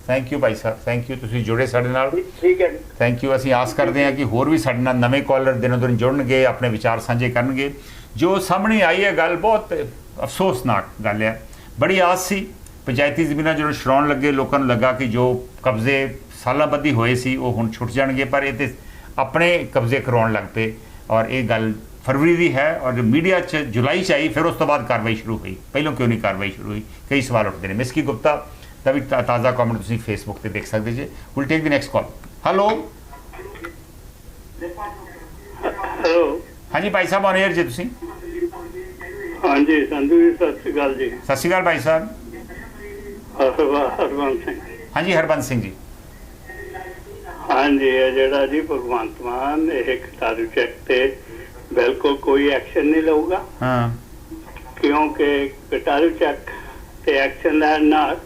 Thank you Bhai Sahib, thank you, ਤੁਸੀਂ ਜੁੜੇ ਸਾਡੇ ਨਾਲ। ਠੀਕ ਹੈ ਜੀ, ਥੈਂਕ ਯੂ। ਅਸੀਂ ਆਸ ਕਰਦੇ ਹਾਂ ਕਿ ਹੋਰ ਵੀ ਸਾਡੇ ਨਾਲ ਨਵੇਂ ਕਾਲਰ ਦਿਨੋਂ ਦਿਨ ਜੁੜਨਗੇ, ਆਪਣੇ ਵਿਚਾਰ ਸਾਂਝੇ ਕਰਨਗੇ। ਜੋ ਸਾਹਮਣੇ ਆਈ ਹੈ ਗੱਲ ਬਹੁਤ ਅਫਸੋਸਨਾਕ ਗੱਲ ਹੈ। ਬੜੀ ਆਸ ਸੀ ਪੰਚਾਇਤੀ ਜ਼ਮੀਨਾਂ ਜਦੋਂ ਛਡਾਉਣ ਲੱਗੇ, ਲੋਕਾਂ ਨੂੰ ਲੱਗਾ ਕਿ ਜੋ ਕਬਜ਼ੇ ਸਾਲਾਂ ਬੱਧੀ ਹੋਏ ਸੀ ਉਹ ਹੁਣ ਛੁੱਟ ਜਾਣਗੇ, ਪਰ ਇਹ ਤੇ ਆਪਣੇ ਕਬਜ਼ੇ ਕਰਵਾਉਣ ਲੱਗ ਪਏ। ਔਰ ਇਹ ਗੱਲ ਫਰਵਰੀ ਦੀ ਹੈ ਔਰ ਮੀਡੀਆ 'ਚ ਜੁਲਾਈ 'ਚ ਆਈ, ਫਿਰ ਉਸ ਤੋਂ ਬਾਅਦ ਕਾਰਵਾਈ ਸ਼ੁਰੂ ਹੋਈ। ਪਹਿਲਾਂ ਕਿਉਂ ਨਹੀਂ ਕਾਰਵਾਈ ਸ਼ੁਰੂ ਹੋਈ? ਕਈ ਸਵਾਲ ਉੱਠਦੇ ਨੇ। ਮਿਸਕੀ ਗੁਪਤਾ ਦਾ ਵੀ ਤਾਜ਼ਾ ਕਮੈਂਟ ਤੁਸੀਂ ਫੇਸਬੁੱਕ ਤੇ ਦੇਖ ਸਕਦੇ ਜੀ। Will take the next call. Hello, ਹਾਂਜੀ ਭਾਈ ਸਾਹਿਬ, ਔਨ 에ਅਰ ਜੀ ਤੁਸੀਂ। ਹਾਂਜੀ ਸੰਧੂ ਜੀ ਸਤਿ ਸ਼੍ਰੀ ਅਕਾਲ ਜੀ। ਸਤਿ ਸ਼੍ਰੀ ਅਕਾਲ ਭਾਈ ਸਾਹਿਬ। ਹਰਬੰਸ ਸਿੰਘ। ਹਾਂਜੀ ਹਰਬੰਸ ਸਿੰਘ ਜੀ। ਹਾਂਜੀ ਇਹ ਜਿਹੜਾ ਜੀ ਭਗਵੰਤ ਮਾਨ ਇਹ ਘਟਾਰੂ ਚੈੱਕ ਤੇ ਬਿਲਕੁਲ ਕੋਈ ਐਕਸ਼ਨ ਨਹੀਂ ਲਊਗਾ। ਹਾਂ, ਕਿਉਂਕਿ ਘਟਾਰੂ ਚੈੱਕ ਤੇ ਐਕਸ਼ਨ ਲੈਣ ਨਾਲ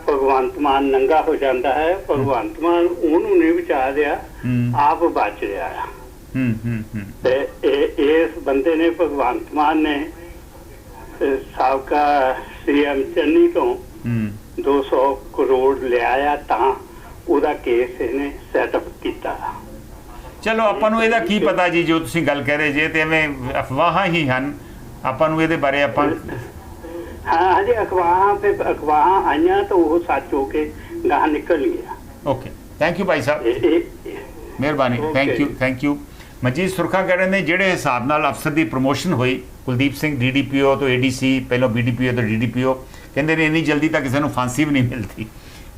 ਭਗਵੰਤ ਮਾਨ ਨੰਗਾ ਹੋ ਜਾਂਦਾ ਹੈ। ਭਗਵੰਤ ਮਾਨ ਉਹਨੂੰ ਨਹੀਂ ਬਚਾ ਰਿਹਾ, ਆਪ ਬਚ ਰਿਹਾ ਆ। ਤੇ ਇਸ ਬੰਦੇ ਨੇ, ਭਗਵੰਤ ਮਾਨ ਨੇ ਸਾਬਕਾ CM ਚੰਨੀ ਤੋਂ 200 ਕਰੋੜ ਲਿਆਇਆ ਤਾਂ ਉਹਦਾ ਕੇਸ ਇਹਨੇ ਸੈਟਅਪ ਕੀਤਾ। ਚਲੋ ਆਪਾਂ ਨੂੰ ਇਹਦਾ ਕੀ ਪਤਾ ਜੀ, ਜੋ ਤੁਸੀਂ ਗੱਲ ਕਹਿ ਰਹੇ ਜੇ ਤੇ ਐਵੇਂ ਅਫਵਾਹਾਂ ਹੀ ਹਨ, ਆਪਾਂ ਨੂੰ ਇਹਦੇ ਬਾਰੇ ਆਪਾਂ ਹਾਂ ਹਜੇ ਅਖਬਾਰਾਂ ਆਈਆਂ ਤਾਂ ਉਹ ਸੱਚ ਹੋ ਕੇ ਗਾਹ ਨਿਕਲ ਗਿਆ। Okay, thank you Bhai Sahib, ਮਿਹਰਬਾਨੀ, ਥੈਂਕ ਯੂ। ਮਨਜੀਤ ਸੁਰਖਾ ਕਹਿ ਰਹੇ ਨੇ ਜਿਹੜੇ ਹਿਸਾਬ ਨਾਲ ਅਫਸਰ ਦੀ ਪ੍ਰਮੋਸ਼ਨ ਹੋਈ, ਕੁਲਦੀਪ ਸਿੰਘ DDPO ਤੋਂ ADC, ਪਹਿਲਾਂ BDPO ਤੋਂ DDPO, ਕਹਿੰਦੇ ਨੇ ਇੰਨੀ ਜਲਦੀ ਤਾਂ ਕਿਸੇ ਨੂੰ ਫਾਂਸੀ ਵੀ ਨਹੀਂ ਮਿਲਦੀ।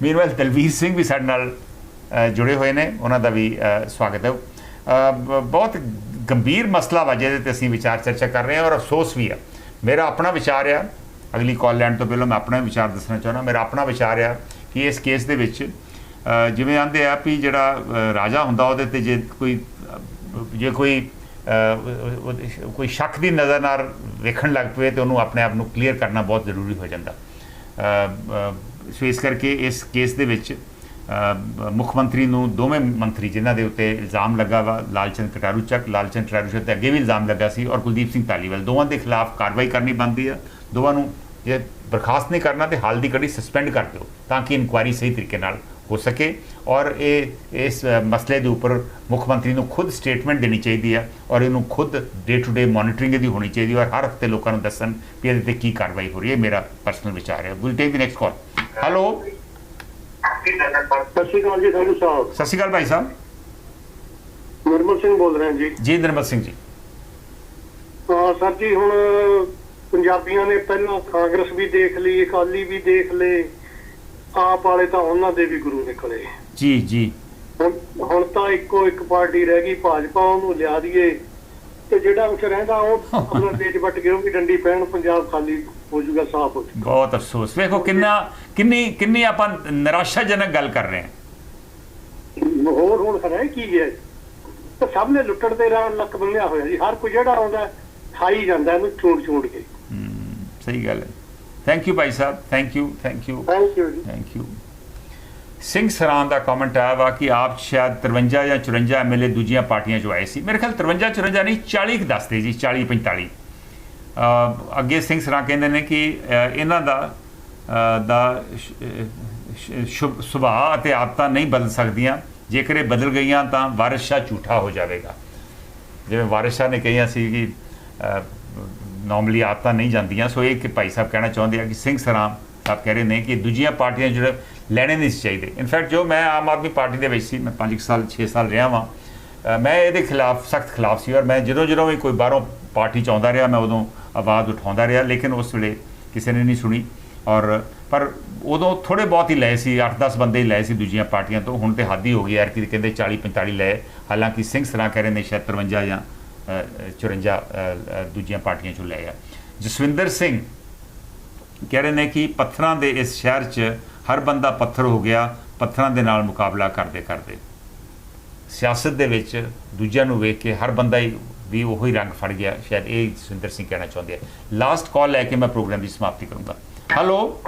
ਮੀਨਵਾਈਲ ਦਲਵੀਰ ਸਿੰਘ ਵੀ ਸਾਡੇ ਨਾਲ ਜੁੜੇ ਹੋਏ ਨੇ, ਉਹਨਾਂ ਦਾ ਵੀ ਸਵਾਗਤ ਹੈ। ਬਹੁਤ ਗੰਭੀਰ ਮਸਲਾ ਵਾ ਜਿਹਦੇ 'ਤੇ ਅਸੀਂ ਵਿਚਾਰ ਚਰਚਾ ਕਰ ਰਹੇ ਹਾਂ, ਔਰ ਅਫਸੋਸ ਵੀ ਆ। ਮੇਰਾ ਆਪਣਾ ਵਿਚਾਰ ਆ, ਅਗਲੀ ਕਾਲ ਲੈਣ ਤੋਂ ਪਹਿਲਾਂ ਮੈਂ ਆਪਣਾ ਵਿਚਾਰ ਦੱਸਣਾ ਚਾਹੁੰਦਾ। ਮੇਰਾ ਆਪਣਾ ਵਿਚਾਰ ਆ ਕਿ ਇਸ ਕੇਸ ਦੇ ਵਿੱਚ ਜਿਵੇਂ ਆਂਦੇ ਆ ਵੀ ਜਿਹੜਾ ਰਾਜਾ ਹੁੰਦਾ ਉਹਦੇ 'ਤੇ ਜੇ ਕੋਈ ਸ਼ੱਕ ਦੀ ਨਜ਼ਰ ਨਾਲ ਵੇਖਣ ਲੱਗ ਪਵੇ ਤਾਂ ਉਹਨੂੰ ਆਪਣੇ ਆਪ ਨੂੰ ਕਲੀਅਰ ਕਰਨਾ ਬਹੁਤ ਜ਼ਰੂਰੀ ਹੋ ਜਾਂਦਾ। ਸੋ ਇਸ ਕਰਕੇ ਇਸ ਕੇਸ ਦੇ ਵਿੱਚ ਮੁੱਖ ਮੰਤਰੀ ਨੂੰ ਦੋਵੇਂ ਮੰਤਰੀ ਜਿਨ੍ਹਾਂ ਦੇ ਉੱਤੇ ਇਲਜ਼ਾਮ ਲੱਗਾ ਵਾ, ਲਾਲਚੰਦ ਕਟਾਰੂ ਚੱਕ ਤੇ ਅੱਗੇ ਵੀ ਇਲਜ਼ਾਮ ਲੱਗਾ ਸੀ, ਔਰ ਕੁਲਦੀਪ ਸਿੰਘ ਧਾਲੀਵਾਲ, ਦੋਵਾਂ ਦੇ ਖਿਲਾਫ ਕਾਰਵਾਈ ਕਰਨੀ ਬਣਦੀ ਆ। ਦੋਵਾਂ ਨੂੰ ਜੇ ਬਰਖਾਸਤ ਨਹੀਂ ਕਰਨਾ ਤੇ ਹਾਲ ਦੀ ਘੜੀ ਸਸਪੈਂਡ ਕਰ ਦਿਓ ਤਾਂ ਕਿ ਇਨਕੁਆਇਰੀ ਸਹੀ ਤਰੀਕੇ ਨਾਲ ਹੋ ਸਕੇ। ਔਰ ਇਸ ਮਸਲੇ ਦੇ ਉੱਪਰ ਮੁੱਖ ਮੰਤਰੀ ਨੂੰ ਖੁਦ ਸਟੇਟਮੈਂਟ ਦੇਣੀ ਚਾਹੀਦੀ ਆ, ਔਰ ਇਹਨੂੰ ਖੁਦ ਡੇ ਟੂ ਡੇ ਮੋਨੀਟਰਿੰਗ ਇਹਦੀ ਹੋਣੀ ਚਾਹੀਦੀ, ਔਰ ਹਰ ਹਫ਼ਤੇ ਲੋਕਾਂ ਨੂੰ ਦੱਸਣ ਵੀ ਇਹਦੇ 'ਤੇ ਕੀ ਕਾਰਵਾਈ ਹੋ ਰਹੀ ਹੈ। ਮੇਰਾ ਪਰਸਨਲ ਵਿਚਾਰ ਹੈ। Will take the next call. Hello, ਸਤਿ ਸ਼੍ਰੀ ਅਕਾਲ ਜੀ ਸੰਧੂ ਸਾਹਿਬ। ਸਤਿ ਸ਼੍ਰੀ ਅਕਾਲ ਭਾਈ ਸਾਹਿਬ, ਨਿਰਮਲ ਸਿੰਘ ਬੋਲ ਰਹੇ ਜੀ। ਜੀ ਨਿਰਮਲ ਸਿੰਘ ਜੀ। ਸਰ ਜੀ, ਹੁਣ ਪੰਜਾਬੀਆਂ ਨੇ ਪਹਿਲਾਂ ਕਾਂਗਰਸ ਵੀ ਦੇਖ ਲਈ, ਅਕਾਲੀ ਵੀ ਦੇਖ ਲਏ, ਆਪ ਵਾਲੇ ਤਾਂ ਉਹਨਾਂ ਦੇ ਵੀ ਗੁਰੂ ਨਿਕਲੇ ਜੀ। ਹੁਣ ਤਾਂ ਇੱਕੋ ਇੱਕ ਪਾਰਟੀ ਰਹਿ ਗਈ ਭਾਜਪਾ, ਉਹਨੂੰ ਲਿਆ ਦਈਏ ਤੇ ਜਿਹੜਾ ਕੁਛ ਰਹਿੰਦਾ ਉਹ ਆਪਣਾ ਤੇਜ ਵੱਟ ਕੇ ਉਹ ਵੀ ਡੰਡੀ ਪੈਣ, ਪੰਜਾਬ ਖਾਲੀ ਹੋ ਜਾਊਗਾ, ਸਾਫ਼ ਹੋ ਜਾਊਗਾ। ਬਹੁਤ ਅਫਸੋਸ, ਵੇਖੋ ਕਿੰਨੀ ਆਪਾਂ ਨਿਰਾਸ਼ਾਜਨਕ ਗੱਲ ਕਰ ਰਹੇ ਹਾਂ। ਹੋਰ ਹੁਣ ਹੈ ਕੀ ਹੈ, ਤਾਂ ਸਭ ਨੇ ਲੁੱਟਣ ਦੇ ਰਾਹ ਲੱਕ ਬੰਨਿਆ ਹੋਇਆ ਜੀ। ਹਰ ਕੋਈ ਜਿਹੜਾ ਆਉਂਦਾ ਖਾਈ ਜਾਂਦਾ ਇਹਨੂੰ ਛੋੜ ਕੇ। ਸਹੀ ਗੱਲ ਹੈ। Thank you Bhai Sahib, thank you ਜੀ। ਸਿੰਘ ਸਰਾਂ ਦਾ ਕਮੈਂਟ ਆਇਆ ਵਾ ਕਿ ਆਪ ਸ਼ਾਇਦ 53 ਜਾਂ 54 MLA ਦੂਜੀਆਂ ਪਾਰਟੀਆਂ 'ਚੋਂ ਆਏ ਸੀ। ਮੇਰੇ ਖਿਆਲ 53 54 ਨਹੀਂ, 40 ਦੱਸਦੇ ਜੀ, 40 45। ਅੱਗੇ ਸਿੰਘ ਸਰਾਂ ਕਹਿੰਦੇ ਨੇ ਕਿ ਇਹਨਾਂ ਦਾ ਸੁਭਾਅ ਅਤੇ ਆਦਤਾਂ ਨਹੀਂ ਬਦਲ ਸਕਦੀਆਂ, ਜੇਕਰ ਇਹ ਬਦਲ ਗਈਆਂ ਤਾਂ ਵਾਰਿਸ ਸ਼ਾਹ ਝੂਠਾ ਹੋ ਜਾਵੇਗਾ। ਜਿਵੇਂ ਵਾਰਿਸ ਸ਼ਾਹ ਨੇ ਕਹੀਆਂ ਸੀ ਕਿ ਨਾਰਮਲੀ ਆਦਤਾਂ ਨਹੀਂ ਜਾਂਦੀਆਂ। ਸੋ ਇਹ ਕਿ ਭਾਈ ਸਾਹਿਬ ਕਹਿਣਾ ਚਾਹੁੰਦੇ ਆ ਕਿ ਸਿੰਘ ਸਰਾਂ ਸਾਹਿਬ ਕਹਿ ਰਹੇ ਨੇ ਕਿ ਦੂਜੀਆਂ ਪਾਰਟੀਆਂ ਜਿਹੜੇ ਲੈਣੇ ਨਹੀਂ ਚਾਹੀਦੇ। ਇਨਫੈਕਟ ਜੋ ਮੈਂ ਆਮ ਆਦਮੀ ਪਾਰਟੀ ਦੇ ਵਿੱਚ ਸੀ, ਮੈਂ 6 ਸਾਲ ਰਿਹਾ ਵਾਂ, ਮੈਂ ਇਹਦੇ ਖਿਲਾਫ ਸਖਤ ਖਿਲਾਫ ਸੀ, ਔਰ ਮੈਂ ਜਦੋਂ ਵੀ ਕੋਈ ਬਾਹਰੋਂ ਪਾਰਟੀ 'ਚ ਆਉਂਦਾ ਰਿਹਾ ਮੈਂ ਉਦੋਂ ਆਵਾਜ਼ ਉਠਾਉਂਦਾ ਰਿਹਾ, ਲੇਕਿਨ ਉਸ ਵੇਲੇ ਕਿਸੇ ਨੇ ਨਹੀਂ ਸੁਣੀ। ਪਰ ਉਦੋਂ ਥੋੜ੍ਹੇ ਬਹੁਤ ਹੀ ਲਏ ਸੀ, 8-10 ਬੰਦੇ ਹੀ ਲਏ ਸੀ ਦੂਜੀਆਂ ਪਾਰਟੀਆਂ ਤੋਂ। ਹੁਣ ਤਾਂ ਹੱਦ ਹੀ ਹੋ ਗਈ ਯਾਰ, ਕਿ ਕਹਿੰਦੇ 40-45 ਲਏ। ਹਾਲਾਂਕਿ ਸਿੰਘ ਸਰਾਂ ਕਹਿ ਰਹੇ ਨੇ ਸ਼ਾਇਦ 53 ਜਾਂ 54 ਦੂਜੀਆਂ ਪਾਰਟੀਆਂ 'ਚੋਂ ਲਏ ਆ। ਜਸਵਿੰਦਰ ਸਿੰਘ ਕਹਿ ਰਹੇ ਨੇ ਕਿ ਪੱਥਰਾਂ ਦੇ ਇਸ ਸ਼ਹਿਰ 'ਚ ਹਰ ਬੰਦਾ ਪੱਥਰ ਹੋ ਗਿਆ, ਪੱਥਰਾਂ ਦੇ ਨਾਲ ਮੁਕਾਬਲਾ ਕਰਦੇ ਸਿਆਸਤ ਦੇ ਵਿੱਚ ਦੂਜਿਆਂ ਨੂੰ ਵੇਖ ਕੇ ਹਰ ਬੰਦਾ ਹੀ ਵੀ ਉਹੀ ਰੰਗ ਫੜ ਗਿਆ। ਸ਼ਾਇਦ ਇਹ ਜਸਵਿੰਦਰ ਸਿੰਘ ਕਹਿਣਾ ਚਾਹੁੰਦੇ ਆ। ਲਾਸਟ ਕਾਲ ਲੈ ਕੇ ਮੈਂ ਪ੍ਰੋਗਰਾਮ ਦੀ ਸਮਾਪਤੀ ਕਰੂੰਗਾ। ਹੈਲੋ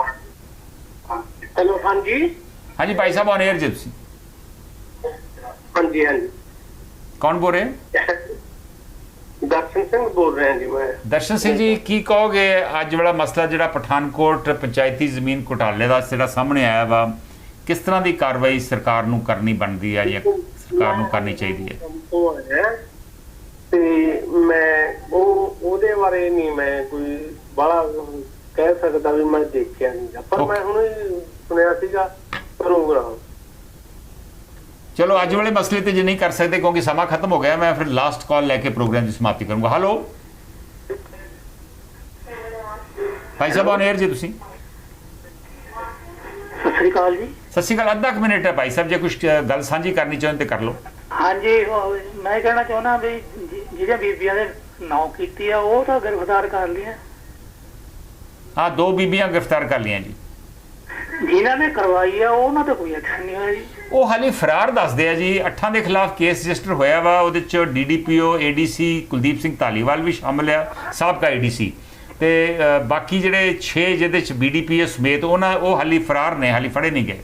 ਹਾਂਜੀ ਭਾਈ ਸਾਹਿਬ, ਔਨ 에ਅਰ ਜੀ ਤੁਸੀਂ। ਹਾਂਜੀ ਕੌਣ ਬੋਲ ਰਹੇ? ਦਰਸ਼ਨ ਸਿੰਘ ਬੋਲ ਰਿਹਾ ਜੀ ਮੈਂ। ਦਰਸ਼ਨ ਸਿੰਘ ਜੀ, ਕੀ ਕਹੋਗੇ ਅੱਜ ਵਾਲਾ ਮਸਲਾ ਜਿਹੜਾ ਪਠਾਨਕੋਟ ਪੰਚਾਇਤੀ ਜ਼ਮੀਨ ਘੁਟਾਲੇ ਦਾ ਜਿਹੜਾ ਸਾਹਮਣੇ ਆਇਆ ਵਾ, ਕਿਸ ਤਰ੍ਹਾਂ ਦੀ ਕਾਰਵਾਈ ਸਰਕਾਰ ਨੂੰ ਕਰਨੀ ਬਣਦੀ ਹੈ ਜਾਂ ਸਰਕਾਰ ਨੂੰ ਕਰਨੀ ਚਾਹੀਦੀ ਹੈ? ਤੇ ਮੈਂ ਉਹਦੇ ਬਾਰੇ ਨਹੀਂ ਮੈਂ ਕੋਈ ਬੜਾ ਕਹਿ ਸਕਦਾ ਵੀ ਮੈਂ ਦੇਖਿਆ ਨਹੀਂ, ਪਰ ਮੈਂ ਹੁਣ ਸੁਣਿਆ ਸੀਗਾ ਪ੍ਰੋਗਰਾਮ। ਚਲੋ ਅੱਜ ਵਾਲੇ ਮਸਲੇ ਤੇ ਜੇ ਨਹੀਂ ਕਰ ਸਕਦੇ ਕਿਉਂਕਿ ਸਮਾਂ ਖਤਮ ਹੋ ਗਿਆ, ਮੈਂ ਫਿਰ ਲਾਸਟ ਕਾਲ ਲੈ ਕੇ ਪ੍ਰੋਗਰਾਮ ਦੀ ਸਮਾਪਤੀ ਕਰੂੰਗਾ। Hello Bhai Sahib, on air ਜੀ ਤੁਸੀਂ। ਸਤਿ ਸ਼੍ਰੀ ਅਕਾਲ ਜੀ। ਸਤਿ ਸ਼੍ਰੀ ਅਕਾਲ। ਅੱਧਾ ਕੁ ਮਿੰਟ ਹੈ ਭਾਈ ਸਾਹਿਬ, ਜੇ ਕੁਝ ਗੱਲ ਸਾਂਝੀ ਕਰਨੀ ਚਾਹੁੰਦੇ ਤੇ ਕਰ ਲਓ। ਹਾਂਜੀ, ਮੈਂ ਕਹਿਣਾ ਚਾਹੁੰਦਾ ਵੀ ਜਿਹੜੀਆਂ ਬੀਬੀਆਂ ਦੇ ਨਾਂ ਕੀਤੀ ਆ ਉਹ ਤਾਂ ਗ੍ਰਿਫਤਾਰ ਕਰ ਲਈਆਂ। ਹਾਂ, 2 ਬੀਬੀਆਂ ਗ੍ਰਿਫਤਾਰ ਕਰ ਲਈਆਂ ਜੀ। ਜਿਨ੍ਹਾਂ ਨੇ ਕਰਵਾਈ ਆ ਉਹਨਾਂ ਤੇ ਕੋਈ ਐਕਸ਼ਨ ਨਹੀਂ ਹੋਇਆ ਜੀ। ਉਹ ਹਾਲੇ ਫਰਾਰ ਦੱਸਦੇ ਆ ਜੀ। 8 ਦੇ ਖਿਲਾਫ ਕੇਸ ਰਜਿਸਟਰ ਹੋਇਆ ਵਾ, ਉਹਦੇ 'ਚ DDPO ADC ਕੁਲਦੀਪ ਸਿੰਘ ਧਾਲੀਵਾਲ ਵੀ ਸ਼ਾਮਿਲ ਆ, ਸਾਬਕਾ ADC, ਤੇ ਬਾਕੀ ਜਿਹੜੇ 6 ਜਿਹਦੇ 'ਚ BDPO ਸਮੇਤ ਉਹ ਹਾਲੇ ਫਰਾਰ ਨੇ, ਹਾਲੇ ਫੜੇ ਨਹੀਂ ਗਏ।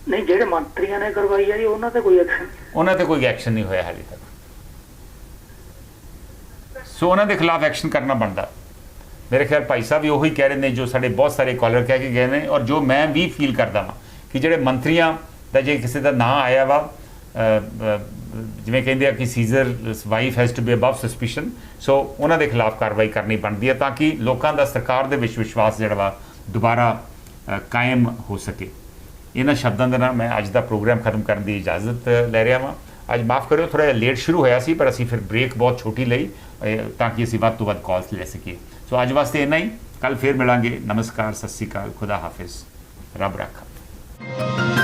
ਨਹੀਂ, ਜਿਹੜੇ ਮੰਤਰੀਆਂ ਨੇ ਕਰਵਾਈ ਆ ਜੀ ਉਹਨਾਂ ਤੇ ਕੋਈ ਐਕਸ਼ਨ ਨਹੀਂ ਹੋਇਆ ਹਾਲੇ ਤੱਕ। ਸੋ ਉਹਨਾਂ ਦੇ ਖਿਲਾਫ ਐਕਸ਼ਨ ਕਰਨਾ ਬਣਦਾ। ਮੇਰੇ ਖਿਆਲ ਭਾਈ ਸਾਹਿਬ ਵੀ ਉਹੀ ਕਹਿ ਰਹੇ ਨੇ ਜੋ ਸਾਡੇ ਬਹੁਤ ਸਾਰੇ ਕਾਲਰ ਕਹਿ ਕੇ ਗਏ ਨੇ, ਔਰ ਜੋ ਮੈਂ ਵੀ ਫੀਲ ਕਰਦਾ ਵਾਂ ਕਿ ਜਿਹੜੇ ਮੰਤਰੀਆਂ ਦਾ ਜੇ ਕਿਸੇ ਦਾ ਨਾਂ ਆਇਆ ਵਾ ਜਿਵੇਂ ਕਹਿੰਦੇ ਆ ਕਿ Caesar wife has to be above suspicion, so ਉਹਨਾਂ ਦੇ ਖਿਲਾਫ ਕਾਰਵਾਈ ਕਰਨੀ ਬਣਦੀ ਹੈ ਤਾਂ ਕਿ ਲੋਕਾਂ ਦਾ ਸਰਕਾਰ ਦੇ ਵਿੱਚ ਵਿਸ਼ਵਾਸ ਜਿਹੜਾ ਵਾ ਦੁਬਾਰਾ ਕਾਇਮ ਹੋ ਸਕੇ। ਇਹਨਾਂ ਸ਼ਬਦਾਂ ਦੇ ਨਾਲ ਮੈਂ ਅੱਜ ਦਾ ਪ੍ਰੋਗਰਾਮ ਖਤਮ ਕਰਨ ਦੀ ਇਜਾਜ਼ਤ ਲੈ ਰਿਹਾ ਵਾਂ। ਅੱਜ ਮਾਫ ਕਰਿਓ, ਥੋੜ੍ਹਾ ਜਿਹਾ ਲੇਟ ਸ਼ੁਰੂ ਹੋਇਆ ਸੀ, ਪਰ ਅਸੀਂ ਫਿਰ ਬ੍ਰੇਕ ਬਹੁਤ ਛੋਟੀ ਲਈ ਤਾਂ ਕਿ ਅਸੀਂ ਵੱਧ ਤੋਂ ਵੱਧ ਕਾਲਸ ਲੈ ਸਕੀਏ। ਸੋ ਅੱਜ ਵਾਸਤੇ ਇੰਨਾ ਹੀ, ਕੱਲ ਫਿਰ ਮਿਲਾਂਗੇ। ਨਮਸਕਾਰ, ਸਤਿ ਸ਼੍ਰੀ ਅਕਾਲ, ਖੁਦਾ ਹਾਫਿਜ਼, ਰੱਬ ਰਾਖਾ।